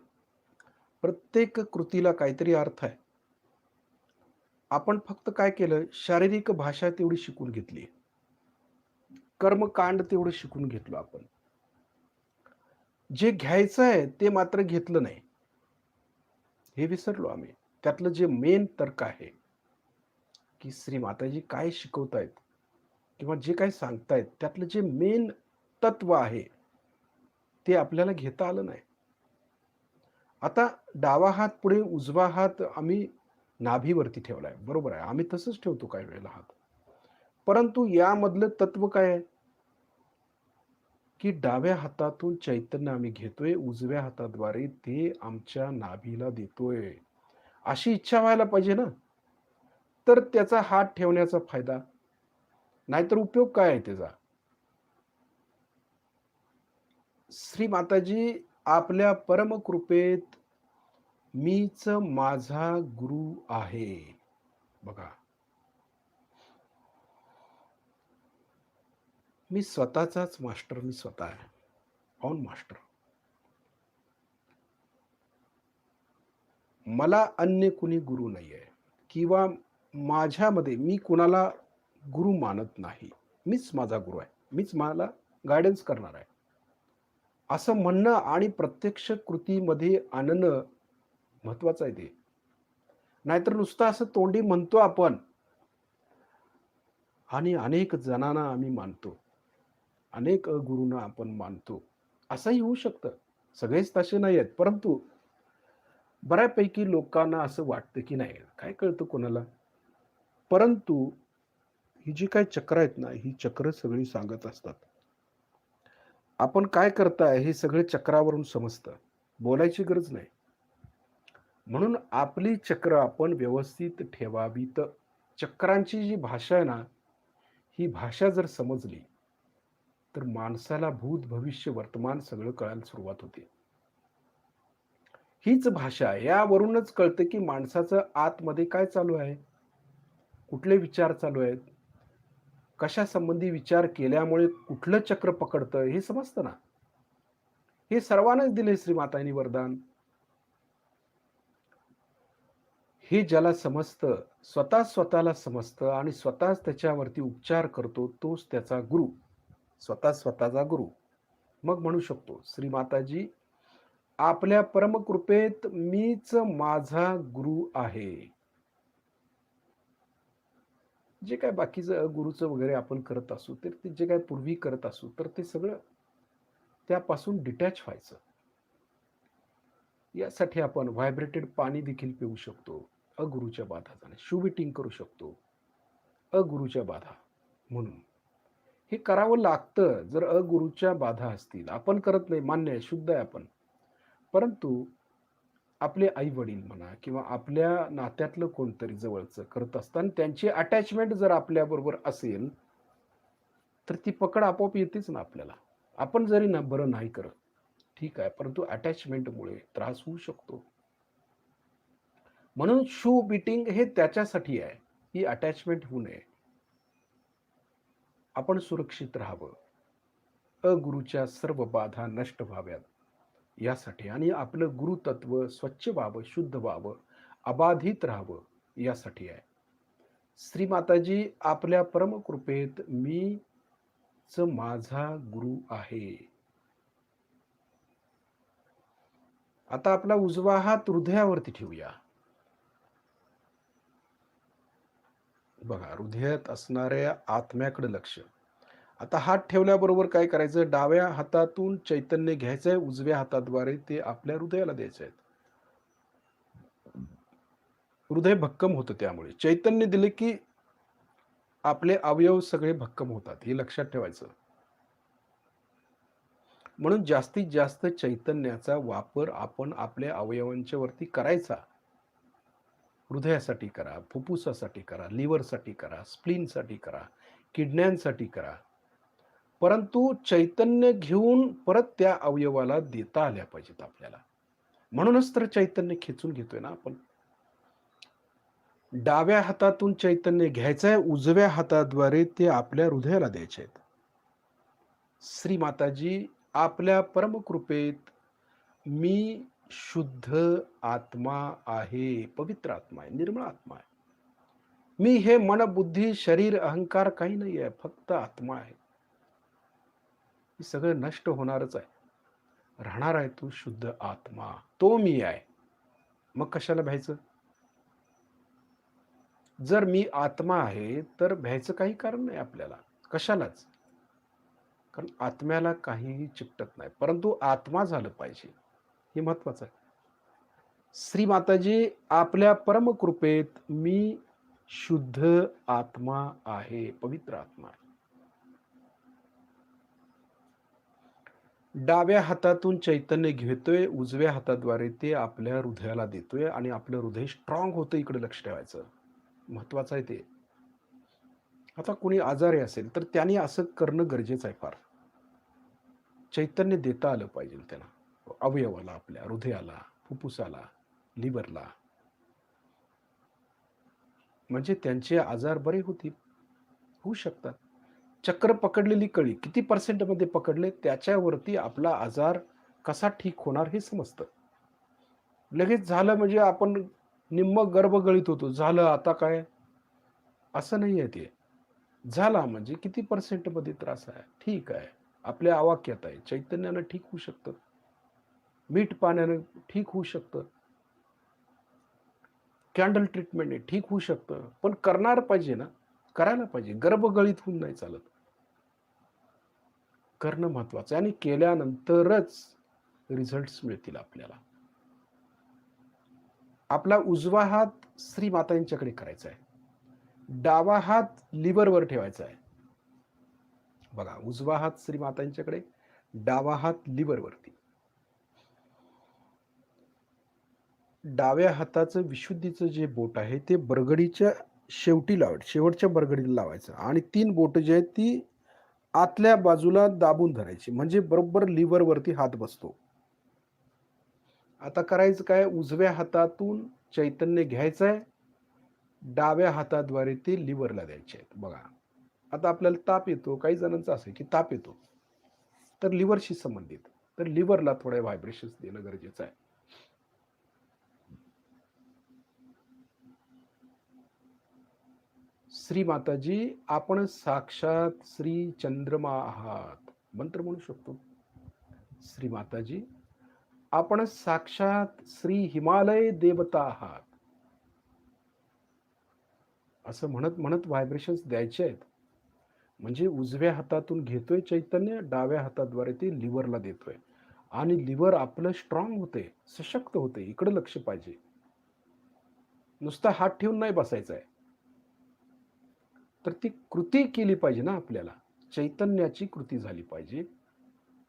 प्रत्येक कृतीला काहीतरी अर्थ आहे. आपण फक्त काय केलं, शारीरिक भाषा तेवढी शिकून घेतली, कर्मकांड तेवढं शिकून घेतलो आपण. जे घ्यायचं आहे ते मात्र घेतलं नाही, हे विसरलो आम्ही. त्यातलं जे मेन तर्क आहे की श्री माताजी काय शिकवतायत किंवा जे काही सांगतायत, त्यातलं जे मेन तत्व आहे ते आपल्याला घेता आलं नाही. आता डावा हात पुढे, उजवा हात आम्ही नाभीवरती ठेवलाय, बरोबर आहे, आम्ही तसंच ठेवतो काही वेळेला हात. परंतु यामधलं तत्व काय आहे की डाव्या हातातून चैतन्य आम्ही घेतोय, उजव्या हाताद्वारे ते आमच्या नाभीला देतोय, अशी इच्छा व्हायला पाहिजे ना, तर त्याचा हात ठेवण्याचा फायदा. नाहीतर उपयोग काय आहे त्याचा. श्री माताजी आपल्या परमकृपेत मीच माझा गुरु आहे. बघा, मी स्वतःचाच मास्टर, मी स्वतः आहे, ऑन मास्टर. मला अन्य कुणी गुरु नाही आहे किंवा माझ्यामध्ये मी कुणाला गुरु मानत नाही. मीच माझा गुरु आहे, मीच मला गायडन्स करणार आहे. असं म्हणणं आणि प्रत्यक्ष कृतीमध्ये आणणं महत्वाचं आहे ते. नाहीतर नुसतं असं तोंडी म्हणतो आपण आणि अनेक जणांना आम्ही मानतो. अनेक गुरूंना आपण मानतो. असंही होऊ शकतं. सगळेच तसे नाही आहेत. परंतु बऱ्यापैकी लोकांना असं वाटतं, की नाही काय कळतं कोणाला? परंतु ही जी काही चक्र आहेत ना, ही चक्र सगळी सांगत असतात. आपण काय करताय हे सगळे चक्रावरून समजतं. बोलायची गरज नाही. म्हणून आपली चक्र आपण व्यवस्थित ठेवावीत. चक्रांची जी भाषा आहे ना, ही भाषा जर समजली, तर माणसाला भूत, भविष्य, वर्तमान सगळं कळायला सुरुवात होते. हीच भाषा यावरूनच कळतं, की माणसाचं आतमध्ये काय चालू आहे? कुठले विचार चालू आहेत? कशासंबंधी विचार केल्यामुळे कुठलं चक्र पकडतं हे समजतं ना. हे सर्वांनाच दिले श्रीमातांनी वरदान. हे ज्याला समजतं, स्वतः स्वतःला समजतं आणि स्वतःच त्याच्यावरती उपचार करतो, तोच त्याचा गुरु. स्वतः स्वतःचा गुरु. मग म्हणू शकतो, श्रीमाताजी आपल्या परमकृपेत मीच माझा गुरु आहे. जे काही बाकीचं गुरुचं वगैरे आपण करत असू, तर ते जे काही पूर्वी करत असू, तर ते सगळं त्यापासून डिटॅच व्हायचं. यासाठी आपण व्हायब्रेटेड पाणी देखील पिऊ शकतो. अगुरूच्या बाधा जाणे. शुबिटिंग करू शकतो. अगुरूच्या बाधा म्हणून. हे करावं लागतं जर अगुरूच्या बाधा असतील. आपण करत नाही मान्य आहे, शुद्ध आहे आपण. परंतु आपले आई-वडील म्हणा किंवा आपल्या नात्यातलं कोणतरी जवळचं करत असताना त्यांची अटॅचमेंट जर आपल्याबरोबर असेल, तर ती पकड आपोआप येतेच ना आपल्याला. आपण जरी ना बरं नाही करत, ठीक आहे. परंतु अटॅचमेंटमुळे त्रास होऊ शकतो. म्हणून शू बीटिंग हे त्याच्यासाठी आहे, ही अटॅचमेंट होऊ नये. आपण सुरक्षित राहावं. अगुरूच्या सर्व बाधा नष्ट व्हाव्यात यासाठी आणि आपलं गुरुतत्व स्वच्छ व्हावं, शुद्ध व्हावं, अबाधित राहावं यासाठी आहे. श्रीमाताजी आपल्या परमकृपेत मीच माझा गुरु आहे. आता आपला उजवा हात हृदयावरती ठेवूया. बघा, हृदयात असणाऱ्या आत्म्याकडे लक्ष. आता हात ठेवल्याबरोबर काय करायचं? डाव्या हातातून चैतन्य घ्यायचंय, उजव्या हाताद्वारे ते आपल्या हृदयाला द्यायचंय. हृदय भक्कम होतं त्यामुळे. चैतन्य दिले की आपले अवयव सगळे भक्कम होतात. हे लक्षात ठेवायचं. म्हणून जास्तीत जास्त चैतन्याचा वापर आपण आपल्या अवयवांच्या वरती करायचा. हृदयासाठी करा, फुफ्फुसासाठी करा, लिव्हरसाठी करा, स्प्लीनसाठी करा, किडण्यांसाठी करा. परंतु चैतन्य घेऊन परत त्या अवयवाला देता आल्या पाहिजेत आपल्याला. म्हणूनच तर चैतन्य खेचून घेतोय ना आपण. डाव्या हातातून चैतन्य घ्यायचंय, उजव्या हाताद्वारे ते आपल्या हृदयाला द्यायचे आहेत. श्री माताजी आपल्या परमकृपेत मी शुद्ध आत्मा आहे, पवित्र आत्मा आहे, निर्मळ आत्मा आहे. मी हे मन, बुद्धी, शरीर, अहंकार काही नाही आहे, फक्त आत्मा आहे. हे सगळं नष्ट होणारच आहे. राहणार आहे तो शुद्ध आत्मा. तो मी आहे. मग कशाला भ्यायचं? जर मी आत्मा आहे, तर भ्यायचं काही कारण नाही आपल्याला. कशालाच. कारण आत्म्याला काहीही चिकटत नाही. परंतु आत्मा झालं पाहिजे. हे महत्वाचं आहे. श्री माताजी आपल्या परमकृपेत मी शुद्ध आत्मा आहे, पवित्र आत्मा आहे. डाव्या हातातून चैतन्य घेतोय, उजव्या हाताद्वारे ते आपल्या हृदयाला देतोय आणि आपलं हृदय स्ट्रॉंग होतं. इकडे लक्ष ठेवायचं. महत्वाचं आहे ते. आता कोणी आजारी असेल तर त्याने असं करणं गरजेचं आहे फार. चैतन्य देता आलं पाहिजे त्यांना. अवयवाला, आपल्या हृदयाला, फुफ्फुसाला, लिव्हरला. म्हणजे त्यांचे आजार बरे होतील. होऊ शकतात. चक्र पकडलेली कळी किती पर्सेंटमध्ये पकडले त्याच्यावरती आपला आजार कसा ठीक होणार हे समजतं. लगेच झालं म्हणजे आपण निम्म गर्भ गळीत होतो. झालं आता काय? असं नाहीये ते. झाला म्हणजे किती पर्सेंटमध्ये त्रास आहे? ठीक आहे. आपल्या आवाक्यात आहे. चैतन्यानं ठीक होऊ शकतं. मीठ पाण्यानं ठीक होऊ शकतं. कॅन्डल ट्रीटमेंटने ठीक होऊ शकतं. पण करणार पाहिजे ना, करायला पाहिजे. गर्भगळीत होऊन नाही चालत. करणं महत्वाचं आहे आणि केल्यानंतरच रिझल्ट्स मिळतील आपल्याला. आपला उजवा हात श्री मातांच्याकडे करायचा आहे. डावा हात लिव्हरवर ठेवायचा आहे. बघा, उजवा हात श्री मातांच्याकडे, डावा हात लिव्हरवरती. डाव्या हाताचं विशुद्धीचं जे बोट आहे ते बरगडीच्या शेवटी लावायचं, शेवटच्या बरगडीला लावायचं आणि 3 बोटं जी आहेत ती आतल्या बाजूला दाबून धरायची, म्हणजे बरोबर लिव्हरवरती हात बसतो. आता करायचं काय, उजव्या हातातून चैतन्य घ्यायचंय, डाव्या हाताद्वारे ते लिव्हरला द्यायचे आहेत. बघा, आता आपल्याला ताप येतो, काही जणांचं असं की ताप येतो, तर लिव्हरशी संबंधित, तर लिव्हरला थोडे व्हायब्रेशन्स देणं गरजेचं आहे. श्री माताजी, आपण साक्षात श्री चंद्रमा आहात, मंत्र म्हणू शकतो. श्री माताजी, आपण साक्षात श्री हिमालय देवता आहात, असं म्हणत म्हणत व्हायब्रेशन्स द्यायचे आहेत. म्हणजे उजव्या हातातून घेतोय चैतन्य, डाव्या हाताद्वारे ते लिव्हरला देतोय आणि लिव्हर आपलं स्ट्रॉंग होते, सशक्त होते. इकडे लक्ष पाहिजे, नुसता हात ठेवून नाही बसायचा आहे. तर ती कृती केली पाहिजे ना, आपल्याला चैतन्याची कृती झाली पाहिजे,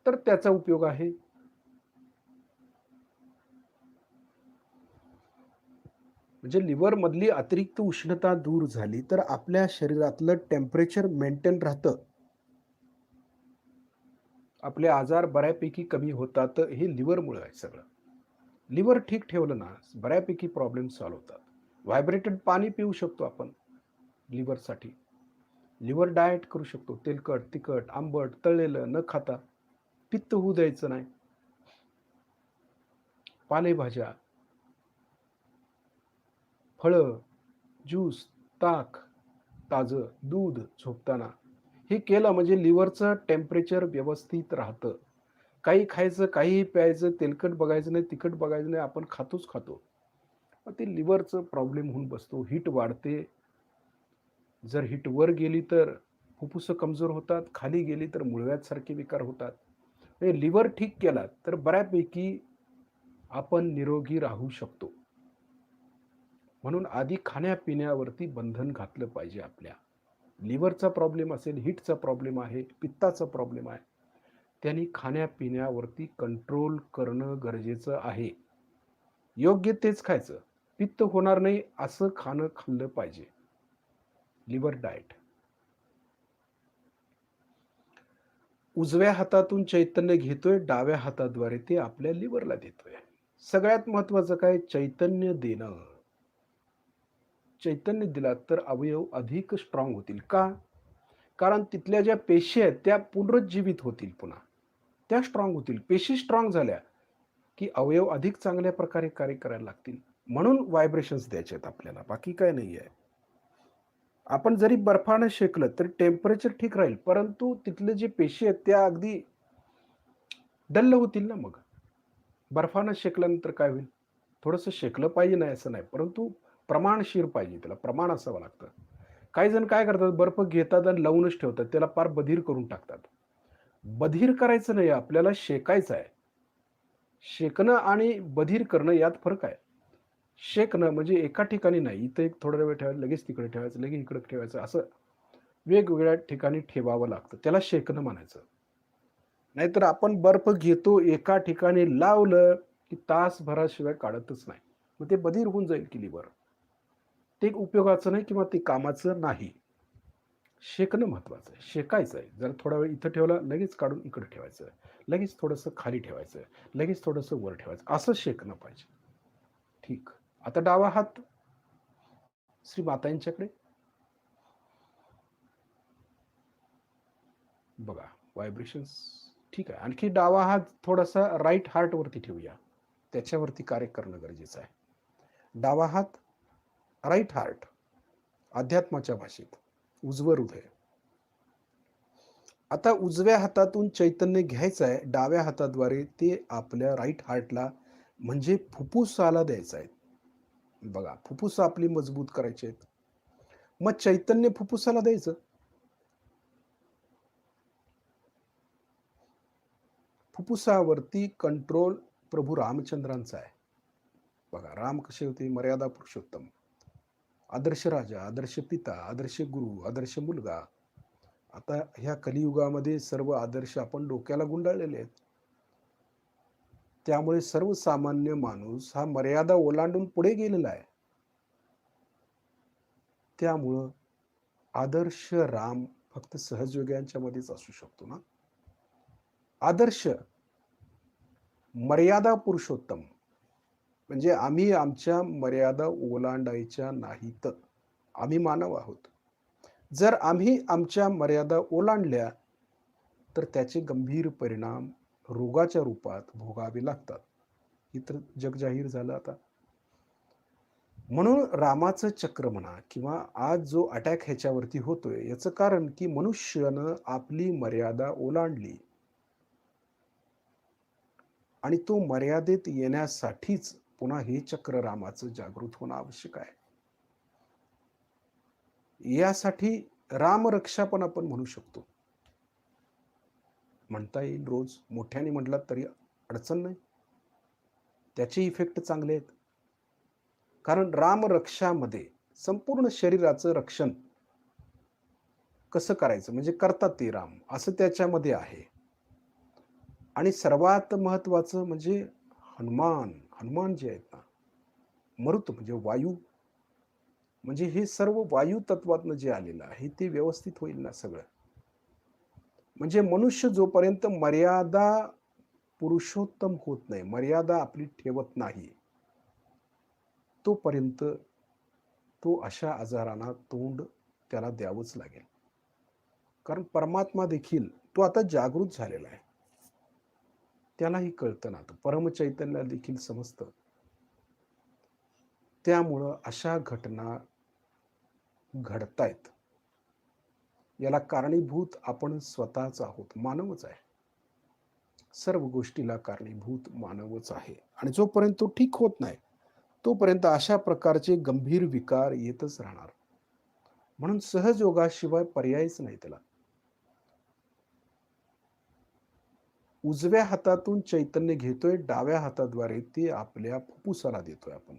तर त्याचा उपयोग आहे. म्हणजे लिव्हर मधली अतिरिक्त उष्णता दूर झाली तर आपल्या शरीरातलं टेम्परेचर मेंटेन राहतं. आपले आजार बऱ्यापैकी कमी होतात. हे लिव्हरमुळे आहे सगळं. लिव्हर ठीक ठेवलं ना, बऱ्यापैकी प्रॉब्लेम सॉल्व्ह होतात. व्हायब्रेटेड पाणी पिऊ शकतो आपण लिव्हरसाठी. लिव्हर डाएट करू शकतो, तेलकट, तिखट, आंबट, तळलेलं न खाता. पित्त होऊ द्यायचं नाही. पालेभाज्या, फळं, ज्यूस, ताक, ताजं दूध झोपताना हे केलं म्हणजे लिव्हरचं टेम्परेचर व्यवस्थित राहतं. काही खायचं, काहीही प्यायचं, तेलकट बघायचं नाही, तिखट बघायचं नाही, आपण खातोच खातो. मग ते लिव्हरचं प्रॉब्लेम होऊन बसतो, हीट वाढते. जर हीट वर गेली तर फुफ्फुसं कमजोर होतात, खाली गेली तर मुळव्याधसारखे विकार होतात. हे लिव्हर ठीक केला तर बऱ्यापैकी आपण निरोगी राहू शकतो. म्हणून आधी खाण्यापिण्यावरती बंधन घातलं पाहिजे आपल्या. लिव्हरचा प्रॉब्लेम असेल, हीटचा प्रॉब्लेम आहे, पित्ताचा प्रॉब्लेम आहे, त्यांनी खाण्यापिण्यावरती कंट्रोल करणं गरजेचं आहे. योग्य तेच खायचं, पित्त होणार नाही असं खाणं खाल्लं पाहिजे. Liver diet. उजव्या हातातून चैतन्य घेतोय, डाव्या हाताद्वारे ते आपल्या लिव्हरला देतोय. सगळ्यात महत्वाचं काय, चैतन्य देणं. चैतन्य दिला तर अवयव अधिक स्ट्रॉंग होतील. का? कारण तिथल्या ज्या पेशी आहेत त्या पुनरुज्जीवित होतील, पुन्हा त्या स्ट्रॉंग होतील. पेशी स्ट्रॉंग झाल्या की अवयव अधिक चांगल्या प्रकारे कार्य करायला लागतील. म्हणून व्हायब्रेशन्स द्यायचे आहेत आपल्याला, बाकी काय नाही आहे. आपण जरी बर्फानं शेकलं तरी टेम्परेचर ठीक राहील, परंतु तिथले जे पेशी आहेत त्या अगदी डल्ल होतील ना. मग बर्फानं शेकल्यानंतर काय होईल, थोडंसं शेकलं पाहिजे नाही असं नाही, परंतु प्रमाणशीर पाहिजे, त्याला प्रमाण असावं लागतं. काही जण काय करतात, बर्फ घेतात आणि लावूनच ठेवतात, त्याला फार बधीर करून टाकतात. बधीर करायचं नाही, आपल्याला शेकायचं आहे. शेकणं आणि बधीर करणं यात फरक आहे. शेकणं म्हणजे एका ठिकाणी नाही, इथं एक थोडा वेळ ठेवायचं, लगेच तिकडे ठेवायचं, लगेच इकडे ठेवायचं, असं वेगवेगळ्या ठिकाणी ठेवावं लागतं, त्याला शेकणं म्हणायचं. नाहीतर आपण बर्फ घेतो, एका ठिकाणी लावलं की तासभराशिवाय काढतच नाही, मग ते बधीर होऊन जाईल की लिव्हर. ते उपयोगाचं नाही किंवा ते कामाचं नाही. शेकणं महत्वाचं आहे, शेकायचं आहे. जर थोडा वेळ इथं ठेवला, लगेच काढून इकडे ठेवायचं, लगेच थोडंसं खाली ठेवायचं, लगेच थोडंसं वर ठेवायचं, असं शेकणं पाहिजे. ठीक. आता डावा हात श्री मातांच्याकडे. बघा, व्हायब्रेशन्स ठीक आहे. आणखी डावा हात थोडासा राईट हार्ट वरती ठेवूया, त्याच्यावरती कार्य करणं गरजेचं आहे. डावा हात राईट हार्ट, अध्यात्माच्या भाषेत उजवं हृदय. आता उजव्या हातातून चैतन्य घ्यायचं आहे, डाव्या हाताद्वारे ते आपल्या राईट हार्टला म्हणजे फुफ्फुसाला द्यायचं आहे. बघा, फुफ्फुस आपली मजबूत करायची आहेत. मग चैतन्य फुफ्फुसाला द्यायचं. फुफ्फुसावरती कंट्रोल प्रभू रामचंद्रांचा आहे. बघा, राम कसे होते? मर्यादा पुरुषोत्तम, आदर्श राजा, आदर्श पिता, आदर्श गुरु, आदर्श मुलगा. आता ह्या कलियुगामध्ये सर्व आदर्श आपण डोक्याला गुंडाळलेले आहेत. त्यामुळे सर्वसामान्य माणूस हा मर्यादा ओलांडून पुढे गेलेला आहे. त्यामुळं आदर्श राम फक्त सहजयोग्यांच्या मध्येच असू शकतो ना. आदर्श मर्यादा पुरुषोत्तम म्हणजे आम्ही आमच्या मर्यादा ओलांडायच्या नाहीत. आम्ही मानव आहोत. जर आम्ही आमच्या मर्यादा ओलांडल्या तर त्याचे गंभीर परिणाम रोगाच्या रूपात भोगावे लागतात. हे तर जग जाहीर झालं आता. म्हणून रामाचं चक्र म्हणा किंवा आज जो अटॅक ह्याच्यावरती होतोय याचं कारण की मनुष्यानं आपली मर्यादा ओलांडली आणि तो मर्यादेत येण्यासाठीच पुन्हा हे चक्र रामाचं जागृत होणं आवश्यक आहे. यासाठी रामरक्षा पण आपण म्हणू शकतो. म्हणता येईल रोज मोठ्याने म्हटलात तरी अडचण नाही. त्याचे इफेक्ट चांगले आहेत. कारण रामरक्षामध्ये संपूर्ण शरीराचं रक्षण कसं करायचं म्हणजे करतात ते राम असं त्याच्यामध्ये आहे. आणि सर्वात महत्वाचं म्हणजे हनुमान जे आहेत ना, मरुत म्हणजे वायू, म्हणजे हे सर्व वायू तत्वातनं जे आलेलं आहे ते व्यवस्थित होईल ना सगळं. म्हणजे मनुष्य जोपर्यंत मर्यादा पुरुषोत्तम होत नाही, मर्यादा आपली ठेवत नाही, तोपर्यंत तो अशा आजारांना तोंड त्याला द्यावंच लागेल. कारण परमात्मा देखील तो आता जागृत झालेला आहे. त्यालाही कळतं ना, परमचैतन्याला देखील समजतं. त्यामुळं अशा घटना घडतायत. याला कारणीभूत आपण स्वतःच आहोत, मानवच आहे. सर्व गोष्टीला कारणीभूत मानवच आहे. आणि जोपर्यंत तो ठीक होत नाही, तोपर्यंत अशा प्रकारचे गंभीर विकार येतच राहणार. म्हणून सहजयोगाशिवाय पर्यायच नाही त्याला. उजव्या हातातून चैतन्य घेतोय, डाव्या हाताद्वारे ते आपल्या फुफ्फुसाला देतोय आपण.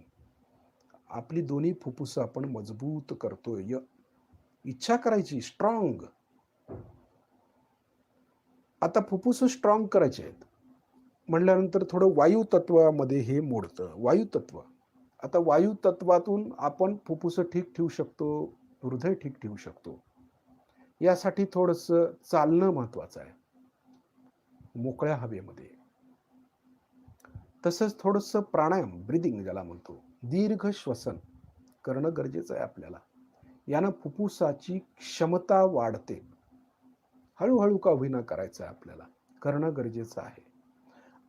आपली दोन्ही फुफ्फुस आपण मजबूत करतोय. इच्छा करायची स्ट्रॉंग. आता फुफ्फुस स्ट्रॉंग करायचे आहेत म्हटल्यानंतर थोडं वायू तत्वामध्ये हे मोडतं. वायू तत्व. आता वायू तत्वातून आपण फुफ्फुस ठीक ठेवू शकतो, हृदय ठीक ठेवू शकतो. यासाठी थोडंसं चालणं महत्वाचं आहे, मोकळ्या हवेमध्ये. तसंच थोडंसं प्राणायाम, ब्रीदिंग ज्याला म्हणतो, दीर्घ श्वसन करणं गरजेचं आहे आपल्याला. यानं फुफ्फुसाची क्षमता वाढते. हळूहळू का होईना करायचं आहे आपल्याला, करणं गरजेचं आहे.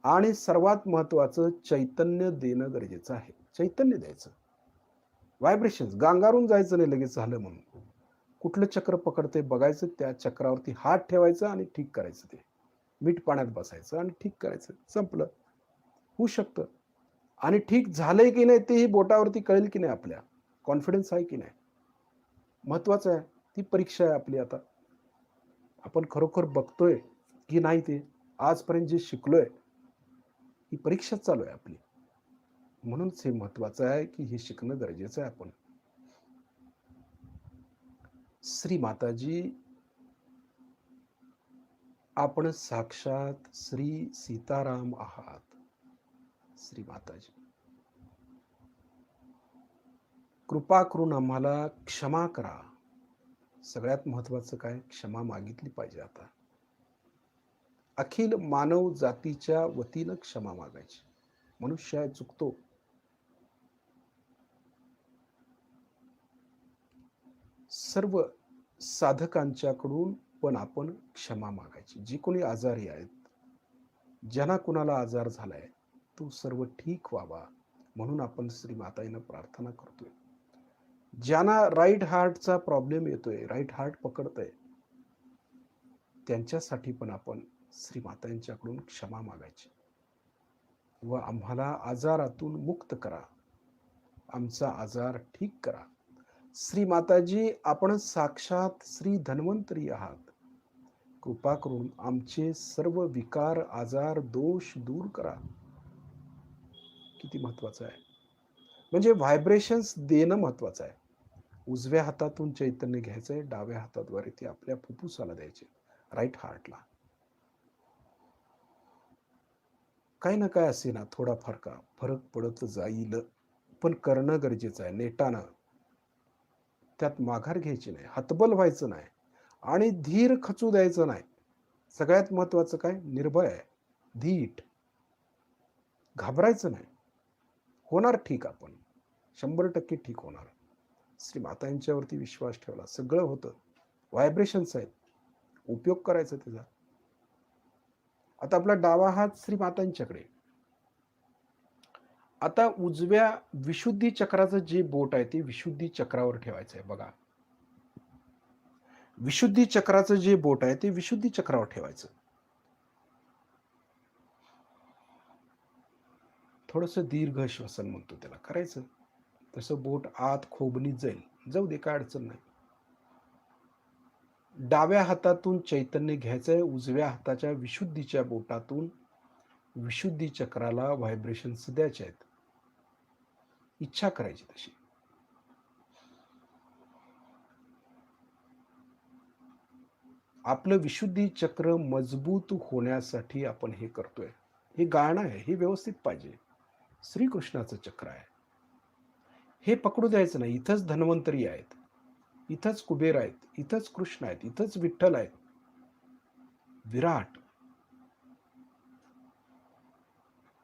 आणि सर्वात महत्वाचं चैतन्य देणं गरजेचं आहे. चैतन्य द्यायचं. व्हायब्रेशन्स गांगारून जायचं नाही लगेच झालं म्हणून. कुठलं चक्र पकडते बघायचं, त्या चक्रावरती हात ठेवायचा आणि ठीक करायचं. ते मीठ पाण्यात बसायचं आणि ठीक करायचं, संपलं. होऊ शकतं. आणि ठीक झालंय की नाही तेही बोटावरती कळेल की नाही, आपल्या कॉन्फिडन्स आहे की नाही, महत्वाचं आहे. ती परीक्षा आहे आपली. आता आपण खरोखर बघतोय की नाही ते आजपर्यंत जे शिकलोय, ही परीक्षा चालू आहे आपली. म्हणूनच हे महत्वाचं आहे की हे शिकणं गरजेचं आहे आपण. श्री माताजी, आपण साक्षात श्री सीताराम आहात. श्री माताजी, कृपा करून आम्हाला क्षमा करा. सगळ्यात महत्वाचं काय, क्षमा मागितली पाहिजे. आता अखिल मानव जातीच्या वतीनं क्षमा मागायची. मनुष्य चुकतो. सर्व साधकांच्याकडून पण आपण क्षमा मागायची. जी कोणी आजारी आहेत, ज्यांना कुणाला आजार झालाय, तो सर्व ठीक व्हावा म्हणून आपण श्री माताईनं प्रार्थना करतोय. ज्यांना राईट हार्टचा प्रॉब्लेम येतोय, राईट हार्ट पकडतंय, त्यांच्यासाठी पण आपण श्रीमातांच्याकडून क्षमा मागायची व आम्हाला आजारातून मुक्त करा, आमचा आजार ठीक करा. श्री माताजी, आपण साक्षात श्री धन्वंतरी आहात. कृपा करून आमचे सर्व विकार, आजार, दोष दूर करा. किती महत्वाचं आहे. म्हणजे व्हायब्रेशन्स देणं महत्वाचं आहे. उजव्या हातातून चैतन्य घ्यायचंय, डाव्या हाताद्वारे ते आपल्या फुफ्फुसाला द्यायचे, राईट हार्टला. काही ना काय असे ना, थोडाफार का फरक पडत जाईल, पण करणं गरजेचं आहे नेटानं. त्यात माघार घ्यायची नाही, हतबल व्हायचं नाही आणि धीर खचू द्यायचं नाही. सगळ्यात महत्वाचं काय, निर्भय आहे, धीट, घाबरायचं नाही. होणार ठीक, आपण 100% ठीक होणार. श्री मातांच्यावरती विश्वास ठेवला, सगळं होतं. व्हायब्रेशन्स आहेत, उपयोग करायचा त्याचा. आता आपला डावा हात श्री मातांच्याकडे. आता उजव्या विशुद्धी चक्राचं जे बोट आहे ते विशुद्धी चक्रावर ठेवायचं आहे. बघा, विशुद्धी चक्राचं जे बोट आहे ते विशुद्धी चक्रावर ठेवायचं. थोडस दीर्घ श्वसन म्हणतो त्याला, करायचं तसं. बोट आत खोबणीत जाईल, जाऊ दे, काय अडचण नाही. डाव्या हातातून चैतन्य घ्यायचंय, उजव्या हाताच्या विशुद्धीच्या बोटातून विशुद्धी चक्राला व्हायब्रेशन्स द्यायचे आहेत. इच्छा करायची तशी. आपलं विशुद्धी चक्र मजबूत होण्यासाठी आपण हे करतोय. हे गाणं आहे, हे व्यवस्थित पाहिजे. श्रीकृष्णाचं चक्र आहे, हे पकडू द्यायचं नाही. इथंच धन्वंतरी आहेत, इथंच कुबेर आहेत, इथंच कृष्ण आहेत, इथंच विठ्ठल आहेत, विराट.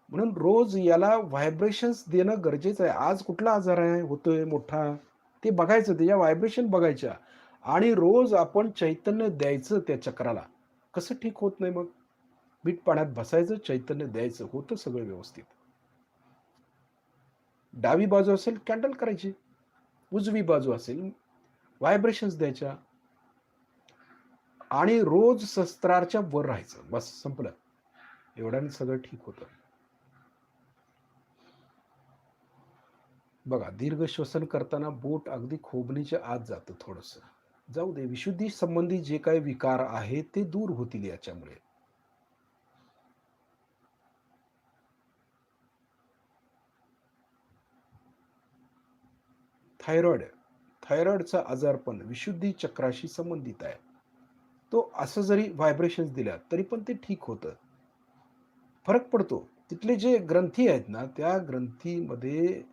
म्हणून रोज याला व्हायब्रेशन्स देणं गरजेचं आहे. आज कुठला आजार आहे होतोय मोठा, ते बघायचं, त्याच्या व्हायब्रेशन बघायच्या आणि रोज आपण चैतन्य द्यायचं त्या चक्राला. कसं ठीक होत नाही मग? मीठ पाण्यात बसायचं, चैतन्य द्यायचं, होतं सगळं व्यवस्थित. डावी बाजू असेल कॅन्डल करायची, उजवी बाजू असेल व्हायब्रेशन्स द्यायच्या आणि रोज शस्त्राच्या वर राहायचं. बस, संपलं. एवढ्याने सगळं ठीक होतं. बघा, दीर्घ श्वसन करताना बोट अगदी खोबणीच्या आत जातं थोडस. जाऊ दे, विशुद्धी संबंधी जे काही विकार आहेत ते दूर होतील याच्यामुळे. थायरॉइड, थायरॉइडचा आजार पण विशुद्धी चक्राशी संबंधित आहे. तो असं जरी व्हायब्रेशन्स दिल्या तरी पण ते ठीक होतं, फरक पडतो. तिथले जे ग्रंथी आहेत ना, त्या ग्रंथीमध्ये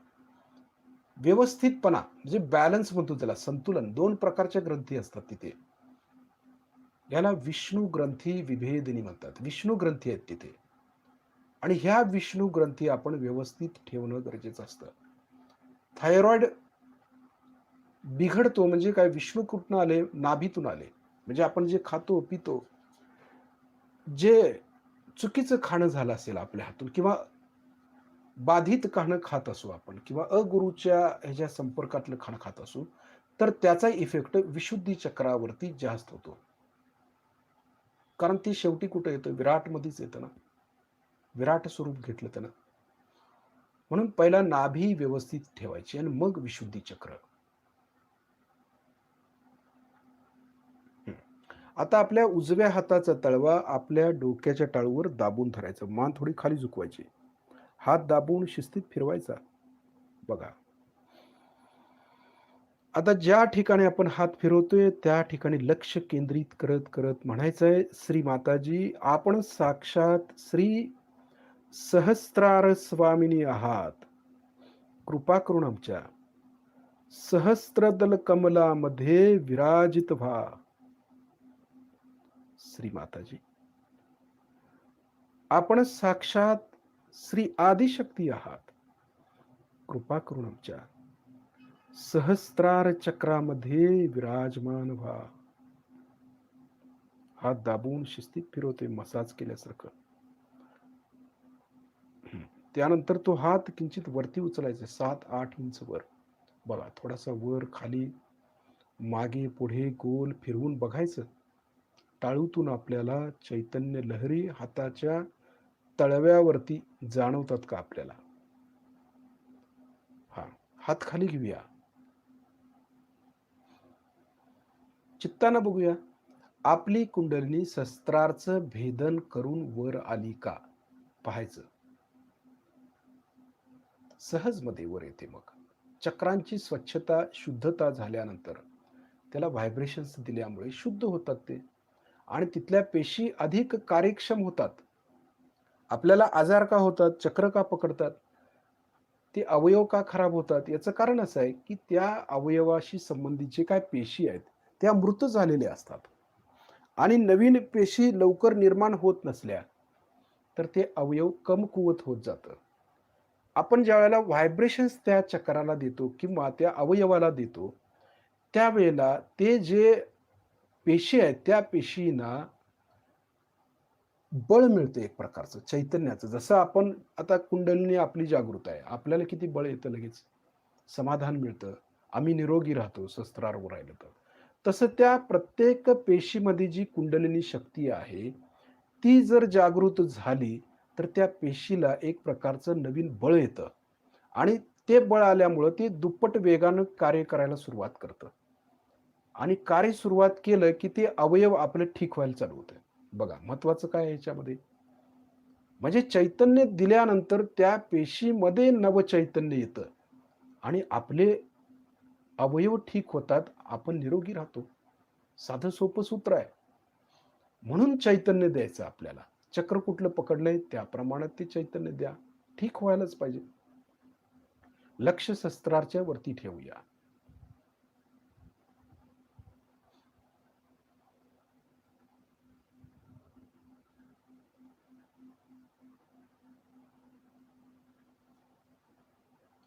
व्यवस्थितपणा, म्हणजे बॅलन्स म्हणतो त्याला, संतुलन. 2 प्रकारच्या ग्रंथी असतात तिथे. याला विष्णू ग्रंथी विभेदिनी म्हणतात. विष्णू ग्रंथी आहेत तिथे आणि ह्या विष्णू ग्रंथी आपण व्यवस्थित ठेवणं गरजेचं असतं. थायरॉइड बिघडतो म्हणजे काय, विष्णू कुठून आले, नाभीतून आले. म्हणजे आपण जे खातो पितो, जे चुकीचं खाणं झालं असेल आपल्या हातून, किंवा बाधित खाणं खात असू आपण, किंवा अगुरूच्या ह्याच्या संपर्कातलं खाणं खात असू, तर त्याचा इफेक्ट विशुद्धी चक्रावरती जास्त होतो. कारण ती शेवटी कुठे येतं, विराटमध्येच येतं ना, विराट स्वरूप घेतलं त्यानं. म्हणून पहिला नाभी व्यवस्थित ठेवायची आणि मग विशुद्धी चक्र. आता आपल्या उजव्या हाताचा तळवा आपल्या डोक्याच्या टाळूवर दाबून धरायचं, मान थोडी खाली झुकवायची, हात दाबून शिस्तीत फिरवायचा. बघा, आता ज्या ठिकाणी आपण हात फिरवतोय त्या ठिकाणी लक्ष केंद्रित करत करत म्हणायचंय, श्री माताजी, आपण साक्षात श्री सहस्त्रार स्वामिनी आहात. कृपा करून आमच्या सहस्त्रदल कमलामध्ये विराजित व्हा. श्री माताजी, आपण साक्षात श्री आदिशक्ती आहात. कृपा करून आमच्या सहस्त्रार चक्रामध्ये विराजमान व्हा. हात दाबून शिस्तीत फिरवते, मसाज केल्यासारखं. त्यानंतर तो हात किंचित वरती उचलायचा, 7-8 इंच वर. बघा, थोडासा वर खाली मागे पुढे गोल फिरवून बघायचं. टाळूतून आपल्याला चैतन्य लहरी हाताच्या तळव्यावरती जाणवतात का आपल्याला? हा, हात खाली घेऊया. चित्तानं बघूया. आपली कुंडलिनी शस्त्रार्थ भेदन करून वर आली का? पाहायचं. सहजमध्ये वर येते मग. चक्रांची स्वच्छता, शुद्धता झाल्यानंतर त्याला व्हायब्रेशन्स दिल्यामुळे शुद्ध होतात ते आणि तिथल्या पेशी अधिक कार्यक्षम होतात. आपल्याला आजार का होतात? चक्र का पकडतात? ते अवयव का खराब होतात? याचं कारण असं आहे, की त्या अवयवाशी संबंधित जे काही पेशी आहेत, त्या मृत झालेल्या असतात आणि नवीन पेशी लवकर निर्माण होत नसल्या, तर ते अवयव कमकुवत होत जातं. आपण ज्यावेळेला व्हायब्रेशन्स त्या चक्राला देतो किंवा त्या अवयवाला देतो, त्यावेळेला ते जे पेशी आहेत, त्या पेशींना बळ मिळतं एक प्रकारचं चैतन्याचं. जसं आपण आता कुंडलिनी आपली जागृत आहे. आपल्याला किती बळ येतं लगेच. समाधान मिळतं. आम्ही निरोगी राहतो शस्त्रावर राहिलं तर. तसं त्या प्रत्येक पेशीमध्ये जी कुंडलिनी शक्ती आहे, ती जर जागृत झाली, तर त्या पेशीला एक प्रकारचं नवीन बळ येतं आणि ते बळ आल्यामुळं ते दुप्पट वेगानं कार्य करायला सुरुवात करतं आणि कार्य सुरुवात केलं, की ते अवयव आपलं ठीक व्हायला चालू होतं. बघा महत्वाचं काय आहे याच्यामध्ये? म्हणजे चैतन्य दिल्यानंतर त्या पेशीमध्ये नवचैतन्य येतं आणि आपले अवयव ठीक होतात, आपण निरोगी राहतो. साधं सोपं सूत्र आहे. म्हणून चैतन्य द्यायचं आपल्याला. चक्र कुठलं पकडलंय त्या प्रमाणात ते चैतन्य द्या. ठीक व्हायलाच पाहिजे. लक्ष शस्त्राच्या वरती ठेवूया.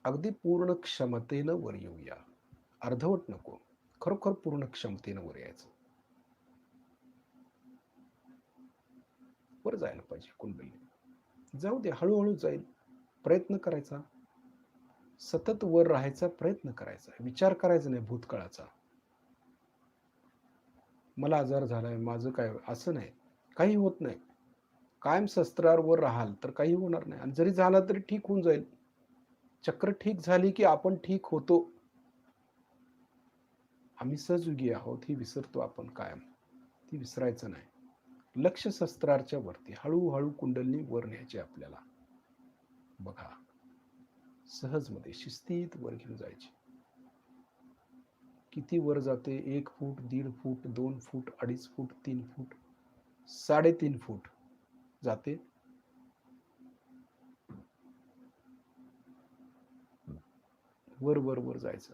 अगदी पूर्ण क्षमतेनं वर येऊया. अर्धवट नको. खरोखर पूर्ण क्षमतेनं वर यायचं. वर जायला पाहिजे कुंडलिनी. जाऊ दे, हळूहळू जाईल. प्रयत्न करायचा. सतत वर राहायचा प्रयत्न करायचा. विचार करायचा नाही भूतकाळाचा. मला आजार झालाय, माझं काय असं नाही. काही होत नाही. कायम शस्त्रावर राहाल तर काही होणार नाही आणि जरी झाला तरी ठीक होऊन जाईल. चक्र ठीक झाली की आपण ठीक होतो. आम्ही सहजयुगी आहोत ही विसरतो आपण कायम. ती विसरायचं नाही. लक्ष शस्त्राच्या वरती हळूहळू कुंडलिनी वर न्यायची आपल्याला. बघा, सहजमध्ये शिस्तीत वर घेऊन जायची. किती वर जाते? 1 फूट, 1.5 फूट, 2 फूट, 2.5 फूट, 3 फूट, 3.5 फूट जाते. वर वर वर जायचं.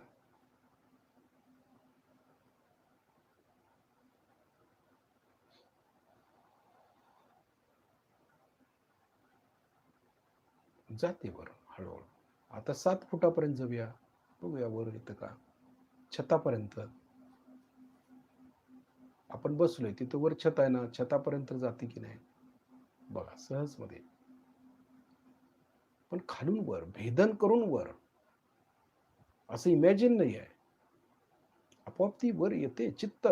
जाते वर हळूहळू. आता 7 फुटापर्यंत जाऊया. बघूया वर येतं का. छतापर्यंत आपण बसलोय तिथं वर छत आहे ना, छतापर्यंत जाते की नाही बघा सहजमध्ये. पण खालून वर भेदन करून वर असं इमॅजिन नाही आहे. आपोआप ती वर येते. चित्त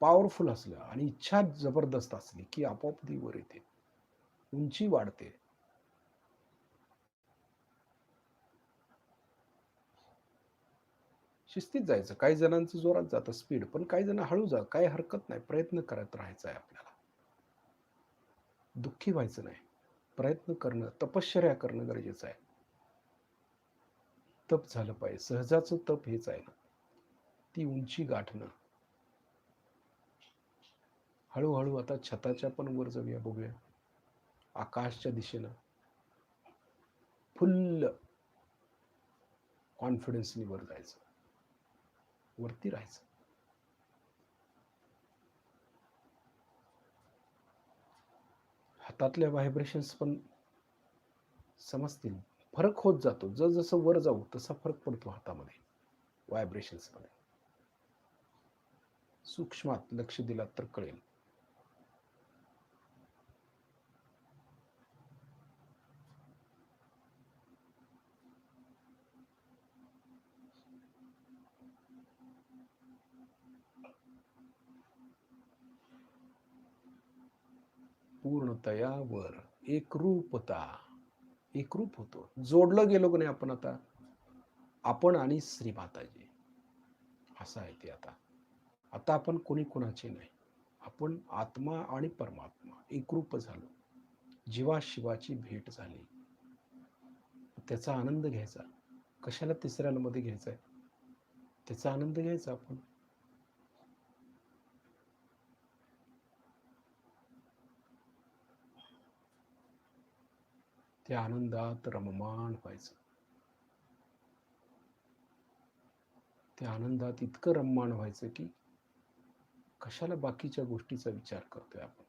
पॉवरफुल असलं आणि इच्छा जबरदस्त असली की आपोआप ती वर येते. उंची वाढते. शिस्तीत जायचं. काही जणांचं जोरात जातं स्पीड, पण काही जण हळू जा. काही हरकत नाही. प्रयत्न करत राहायचा आहे आपल्याला. दुःखी व्हायचं नाही. प्रयत्न करणं, तपश्चर्या करणं गरजेचं आहे. तप झालं पाहिजे. सहजाचं तप हेच आहे ना. ती उंची गाठणं. हळूहळू आता छताच्या पण वर जाऊया बघूया. आकाशच्या दिशेनं फुल्ल कॉन्फिडन्सनी वर जायचं. वरती राहायचं. हातातल्या व्हायब्रेशन्स पण समजतील. फरक होत जातो. जसं वर जाऊ तसा फरक पडतो हातामध्ये, व्हायब्रेशन्समध्ये. सूक्ष्मात लक्ष दिलात तर कळेल. पूर्णतया वर एकरूपता, एकरूप होतो. जोडलं गेलो की नाही आपण आता, आपण आणि श्रीमाताजी असं आहे ते आता. आता आपण कोणी कोणाचे नाही. आपण आत्मा आणि परमात्मा एकरूप झालो. जीवाशिवाची भेट झाली. त्याचा आनंद घ्यायचा. कशाला तिसऱ्याला मध्ये घ्यायचा आहे? त्याचा आनंद घ्यायचा आपण. त्या आनंदात रममाण व्हायचं. त्या आनंदात इतकं रममाण व्हायचं की कशाला बाकीच्या गोष्टीचा विचार करतोय आपण.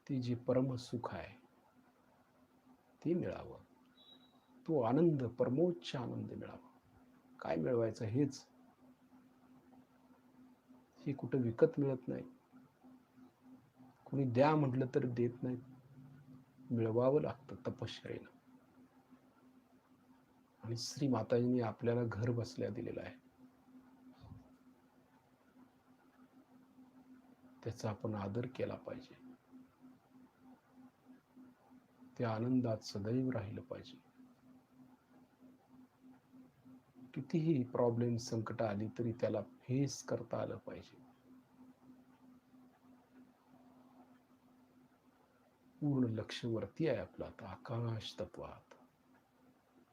ते जे परम सुख आहे ते मिळावं. तो आनंद, परमोच्च आनंद मिळावा. काय मिळवायचं हेच. हे कुठं विकत मिळत नाही. कोणी द्या म्हटलं तर देत नाही. मिळवावं लागतं तपश्चर्येनं. आणि श्री माताजींनी आपल्याला घर बसल्या दिलेलं आहे. त्याचा आपण आदर केला पाहिजे. त्या आनंदात सदैव राहिलं पाहिजे. कितीही प्रॉब्लेम, संकट आली तरी त्याला फेस करता आलं पाहिजे. पूर्ण लक्ष वरती आहे आपलं आता, आकाश तत्वात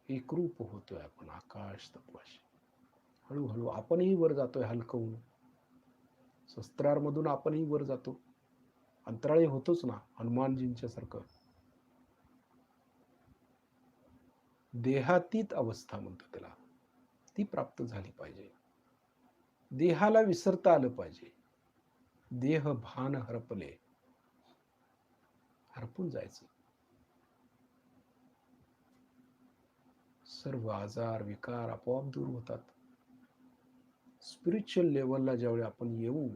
एकरूप होतोय आपण आकाश तत्वाशी. हळूहळू आपणही वर जातोय हलकवून. शस्त्रारमधून आपणही वर जातो. अंतराळी होतोच ना, हनुमानजींच्या सारखं. देहातीत अवस्था म्हणतो त्याला, ती प्राप्त झाली पाहिजे. देहाला विसरता आलं पाहिजे. देह भान हरपले, हरपून जायचं. सर्व आजार विकार आपोआप दूर होतात. स्पिरिच्युअल लेवलला ज्यावेळी आपण येऊ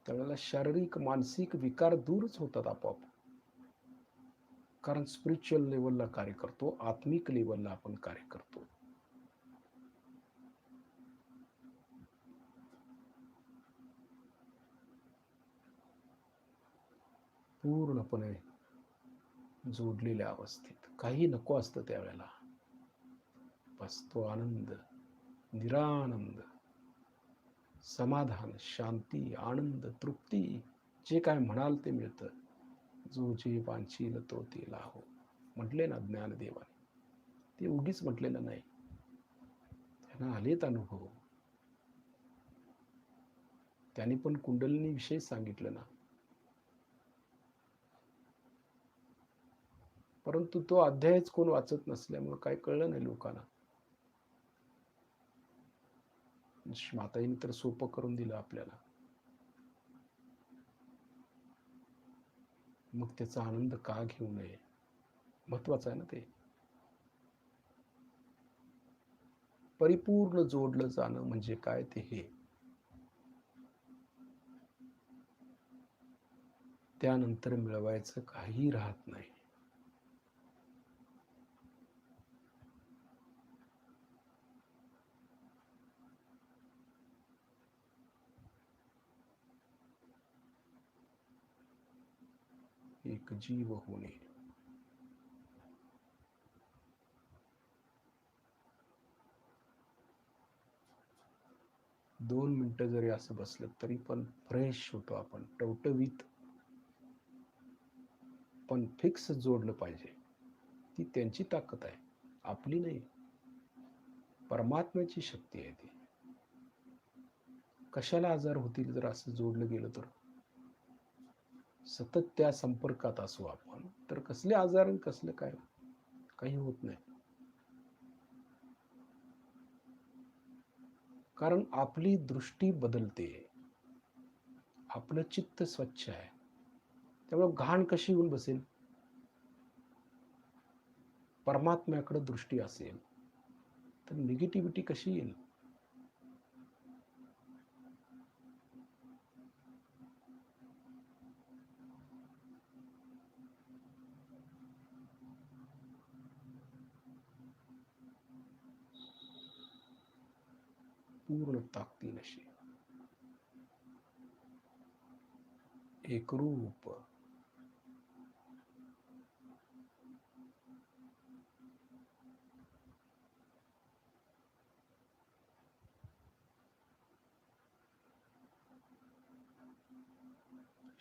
त्यावेळेला शारीरिक मानसिक विकार दूरच होतात आपोआप. कारण स्पिरिच्युअल लेवलला कार्य करतो, आत्मिक लेवलला आपण कार्य करतो. पूर्णपणे जोडलेल्या अवस्थेत काही नको असतं त्यावेळेला. बस तो आनंद, निरानंद, समाधान, शांती, आनंद, तृप्ती, जे काय म्हणाल ते मिळतं. जो जे वांछील तो ते लाहो म्हटले ना ज्ञानदेवाने. ते उगीच म्हटलेलं नाही, त्यांना आलेत अनुभव. त्यांनी पण कुंडलिनी विषयी सांगितलं ना. परंतु तो अध्यायच कोण वाचत नसल्यामुळे काय कळलं नाही लोकांना. माताईने तर सोपं करून दिलं आपल्याला. मग त्याचा आनंद का घेऊ नये, महत्वाचं आहे ना ते. परिपूर्ण जोडलं जाणं म्हणजे काय ते हे. त्यानंतर मिळवायचं काही राहत नाही. एक जीव होणे. 2 मिनिटं जरी असं बसलं तरी पण फ्रेश होतो आपण, टवटवीत. पण फिक्स जोडलं पाहिजे. ती त्यांची ताकद आहे, आपली नाही. परमात्म्याची शक्ती आहे ती. कशाला आजार होतील जर असं जोडलं गेलं तर. सतत त्या संपर्कात असू आपण तर कसले आजार आणि कसलं काय, काही होत नाही. कारण आपली दृष्टी बदलते, आपलं चित्त स्वच्छ आहे. त्यामुळे घाण कशी येऊन बसेल. परमात्म्याकडे दृष्टी असेल तर निगेटिव्हिटी कशी येईल. पूर्ण ताकदीनशी एकरूप.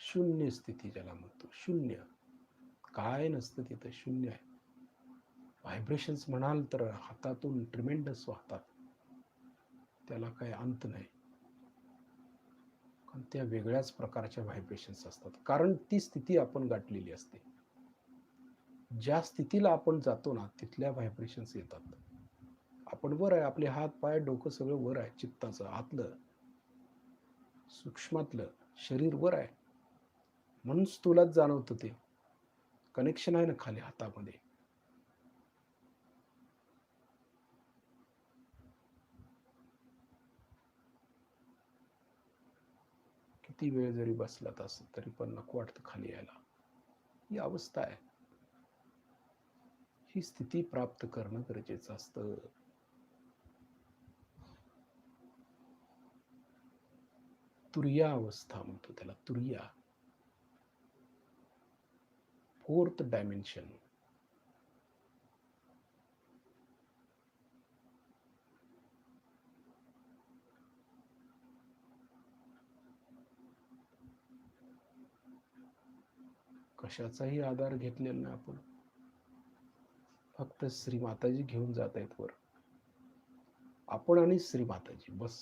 शून्य स्थिती ज्याला म्हणतो, शून्य. काय नसतं तिथं, शून्य आहे. व्हायब्रेशन्स म्हणाल तर हातातून ट्रिमेंडस वाहतात, त्याला काही अंत नाही. कारण त्या वेगळ्याच प्रकारच्या व्हायब्रेशन्स असतात, कारण ती स्थिती आपण गाठलेली असते. ज्या स्थितीला आपण जातो ना, तिथल्या व्हायब्रेशन्स येतात. आपण वर आहे, आपले हात पाय डोकं सगळं वर आहे, चित्ताचं आतलं सूक्ष्मातलं शरीर वर आहे, म्हणून स्थूलात जाणवतं. ते कनेक्शन आहे ना खाली हातामध्ये. किती वेळ जरी बसलात असं तरी पण नको वाटतं खाली यायला. ही अवस्था आहे. ही स्थिती प्राप्त करणं गरजेचं असतं. तुरिया अवस्था म्हणतो त्याला, तुरिया. Fourth dimension. कशाचाही आधार घेतलेला नाही आपण, फक्त श्री माताजी घेऊन जात आहेत वर. आपण आणि श्री माताजी बस.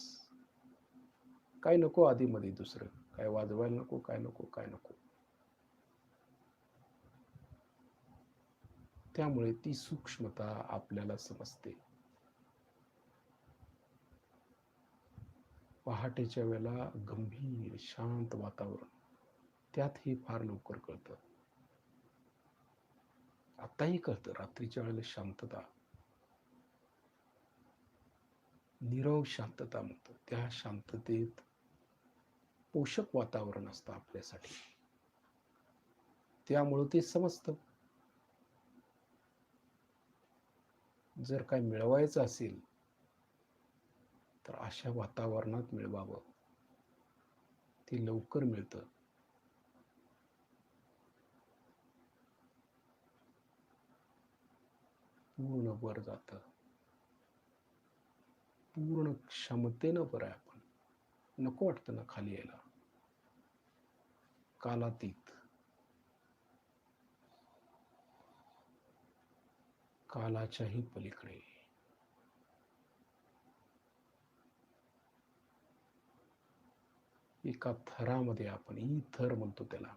काय नको आधीमध्ये दुसरं काय वाजवायला नको, काय नको, काय नको. त्यामुळे ती सूक्ष्मता आपल्याला समजते. पहाटेच्या वेळेला गंभीर शांत वातावरण, त्यात हे फार लवकर कळतं. आताही कळतं. रात्रीच्या वेळेला शांतता, नीरव शांतता म्हणतो. त्या शांततेत पोषक वातावरण असतं आपल्यासाठी, त्यामुळं ते समजतं. जर काय मिळवायचं असेल तर अशा वातावरणात मिळवावं, ते लवकर मिळतं. पूर्ण वर जातं, पूर्ण क्षमतेनं वर आहे आपण. नको वाटतं ना खाली यायला. कालातीत, कालाच्याही पलीकडे. एका थरामध्ये आपण, ई थर म्हणतो त्याला,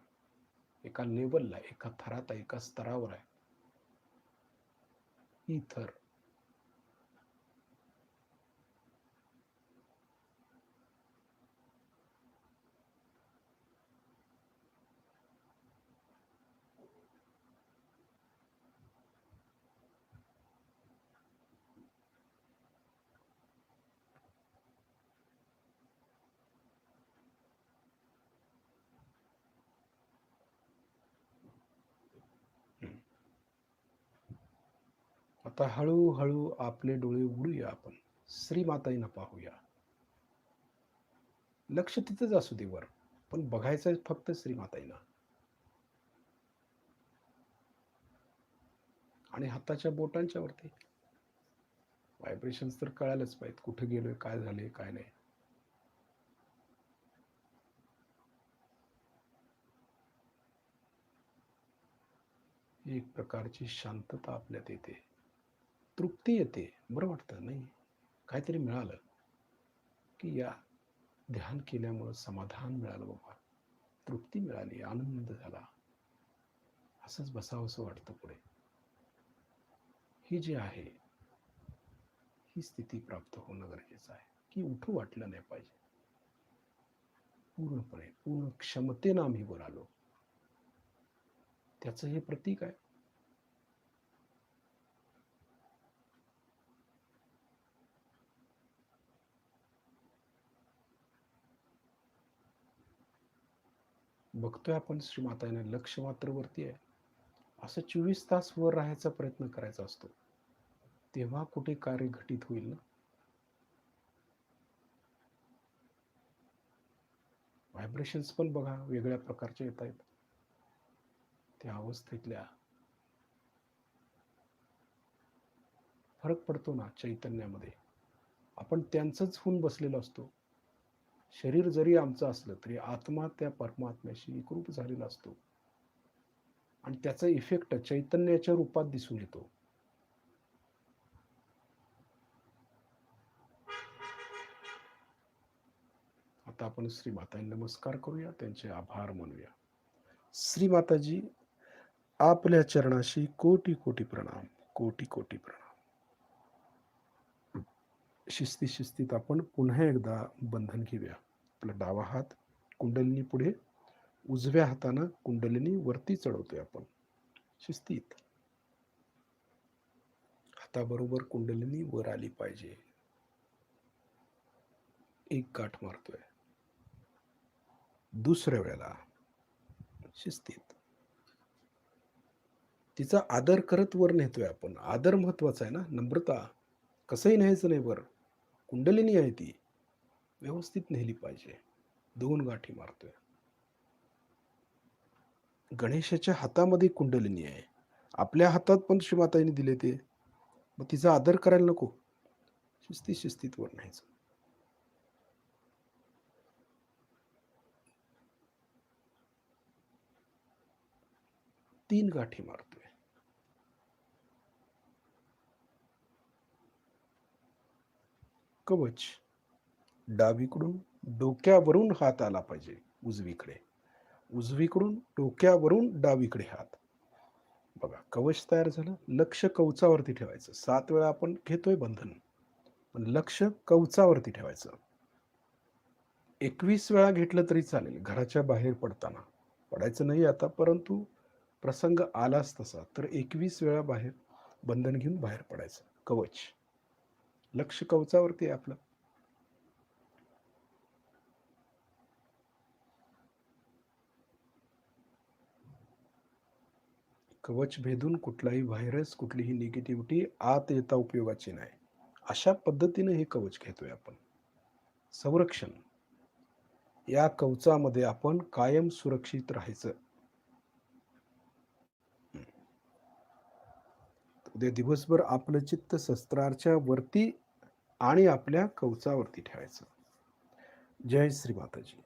एका लेवलला, एका थरात, एका स्तरावर आहे ई थर. आता हळूहळू आपले डोळे उघडूया, आपण श्रीमाताईंना पाहूया. लक्ष तिथंच असू दे वर, पण बघायचं फक्त श्रीमाताईंना. आणि हाताच्या बोटांच्या वरती व्हायब्रेशन्स तर कळायलाच पाहिजेत, कुठे गेलोय, काय झालंय, काय नाही. एक प्रकारची शांतता आपल्यात येते, तृप्ती येते, बरं वाटतं नाही. काहीतरी मिळालं की या ध्यान केल्यामुळं समाधान मिळालं बाबा, तृप्ती मिळाली, आनंद झाला, असंच बसावंसं वाटतं पुढे. ही जी आहे, ही स्थिती प्राप्त होणं गरजेचं आहे, की उठू वाटलं नाही पाहिजे. पूर्णपणे, पूर्ण क्षमतेनं आम्ही वर आलो, त्याचं हे प्रतीक आहे. बघतोय आपण श्रीमाताईंना, लक्ष मात्र वरती आहे. असं 24 तास वर राहायचा प्रयत्न करायचा असतो, तेव्हा कुठे कार्य घटित होईल ना. व्हायब्रेशन्स पण बघा वेगळ्या प्रकारचे येत आहेत. त्या अवस्थेतल्या फरक पडतो ना चैतन्यामध्ये. आपण त्यांचंच होऊन बसलेलो असतो. शरीर जरी आमचं असलं तरी आत्मा त्या परमात्म्याशी एकरूप झालेला असतो आणि त्याचा इफेक्ट चैतन्याच्या रूपात दिसून येतो. आता आपण श्रीमातांना नमस्कार करूया, त्यांचे आभार मानूया. श्रीमाताजी, आपल्या चरणाशी कोटी कोटी प्रणाम, कोटी कोटी प्रणाम. शिस्तीत आपण पुन्हा एकदा बंधन घेऊया. आपला डावा हात कुंडलिनी पुढे, उजव्या हातानं कुंडलिनी वरती चढवतोय आपण. शिस्तीत हाताबरोबर कुंडलिनी वर आली पाहिजे. एक गाठ मारतोय. दुसऱ्या वेळेला शिस्तीत तिचा आदर करत वर नेतोय आपण. आदर महत्वाचा आहे ना, नम्रता. कसंही न्यायचं नाही वर. कुंडलिनी आहे ती, व्यवस्थित नेली पाहिजे. 2 गाठी मारतोय. गणेशाच्या हातामध्ये कुंडलिनी आहे, आपल्या हातात पण श्रीमाताईने दिले ते, मग तिचा आदर करायला नको. शिस्तीत वर न्यायचं. तीन गाठी मारतोय. कवच डावीकडून डोक्यावरून हात आला पाहिजे उजवीकडे, उजवीकडून डोक्यावरून डावीकडे हात. बघा कवच तयार झालं. लक्ष कवचावरती ठेवायचं. 7 वेळा आपण घेतोय बंधन, पण लक्ष कवचावरती ठेवायचं. 21 वेळा घेतलं तरी चालेल घराच्या बाहेर पडताना. पडायचं नाही आता, परंतु प्रसंग आलाच तसा तर 21 वेळा बाहेर बंधन घेऊन बाहेर पडायचं. कवच, लक्ष कवचावरती आहे आपलं. कवच भेदून कुठलाही व्हायरस, कुठलीही निगेटिव्हिटी आत येता उपयोगाची नाही. अशा पद्धतीने हे कवच घेतोय आपण. संरक्षण, या कवचामध्ये आपण कायम सुरक्षित राहायचं. उद्या दिवसभर आपलं चित्त शस्त्राच्या वरती आणि आपल्या कवचावरती ठेवायचं. जय श्री माताजी.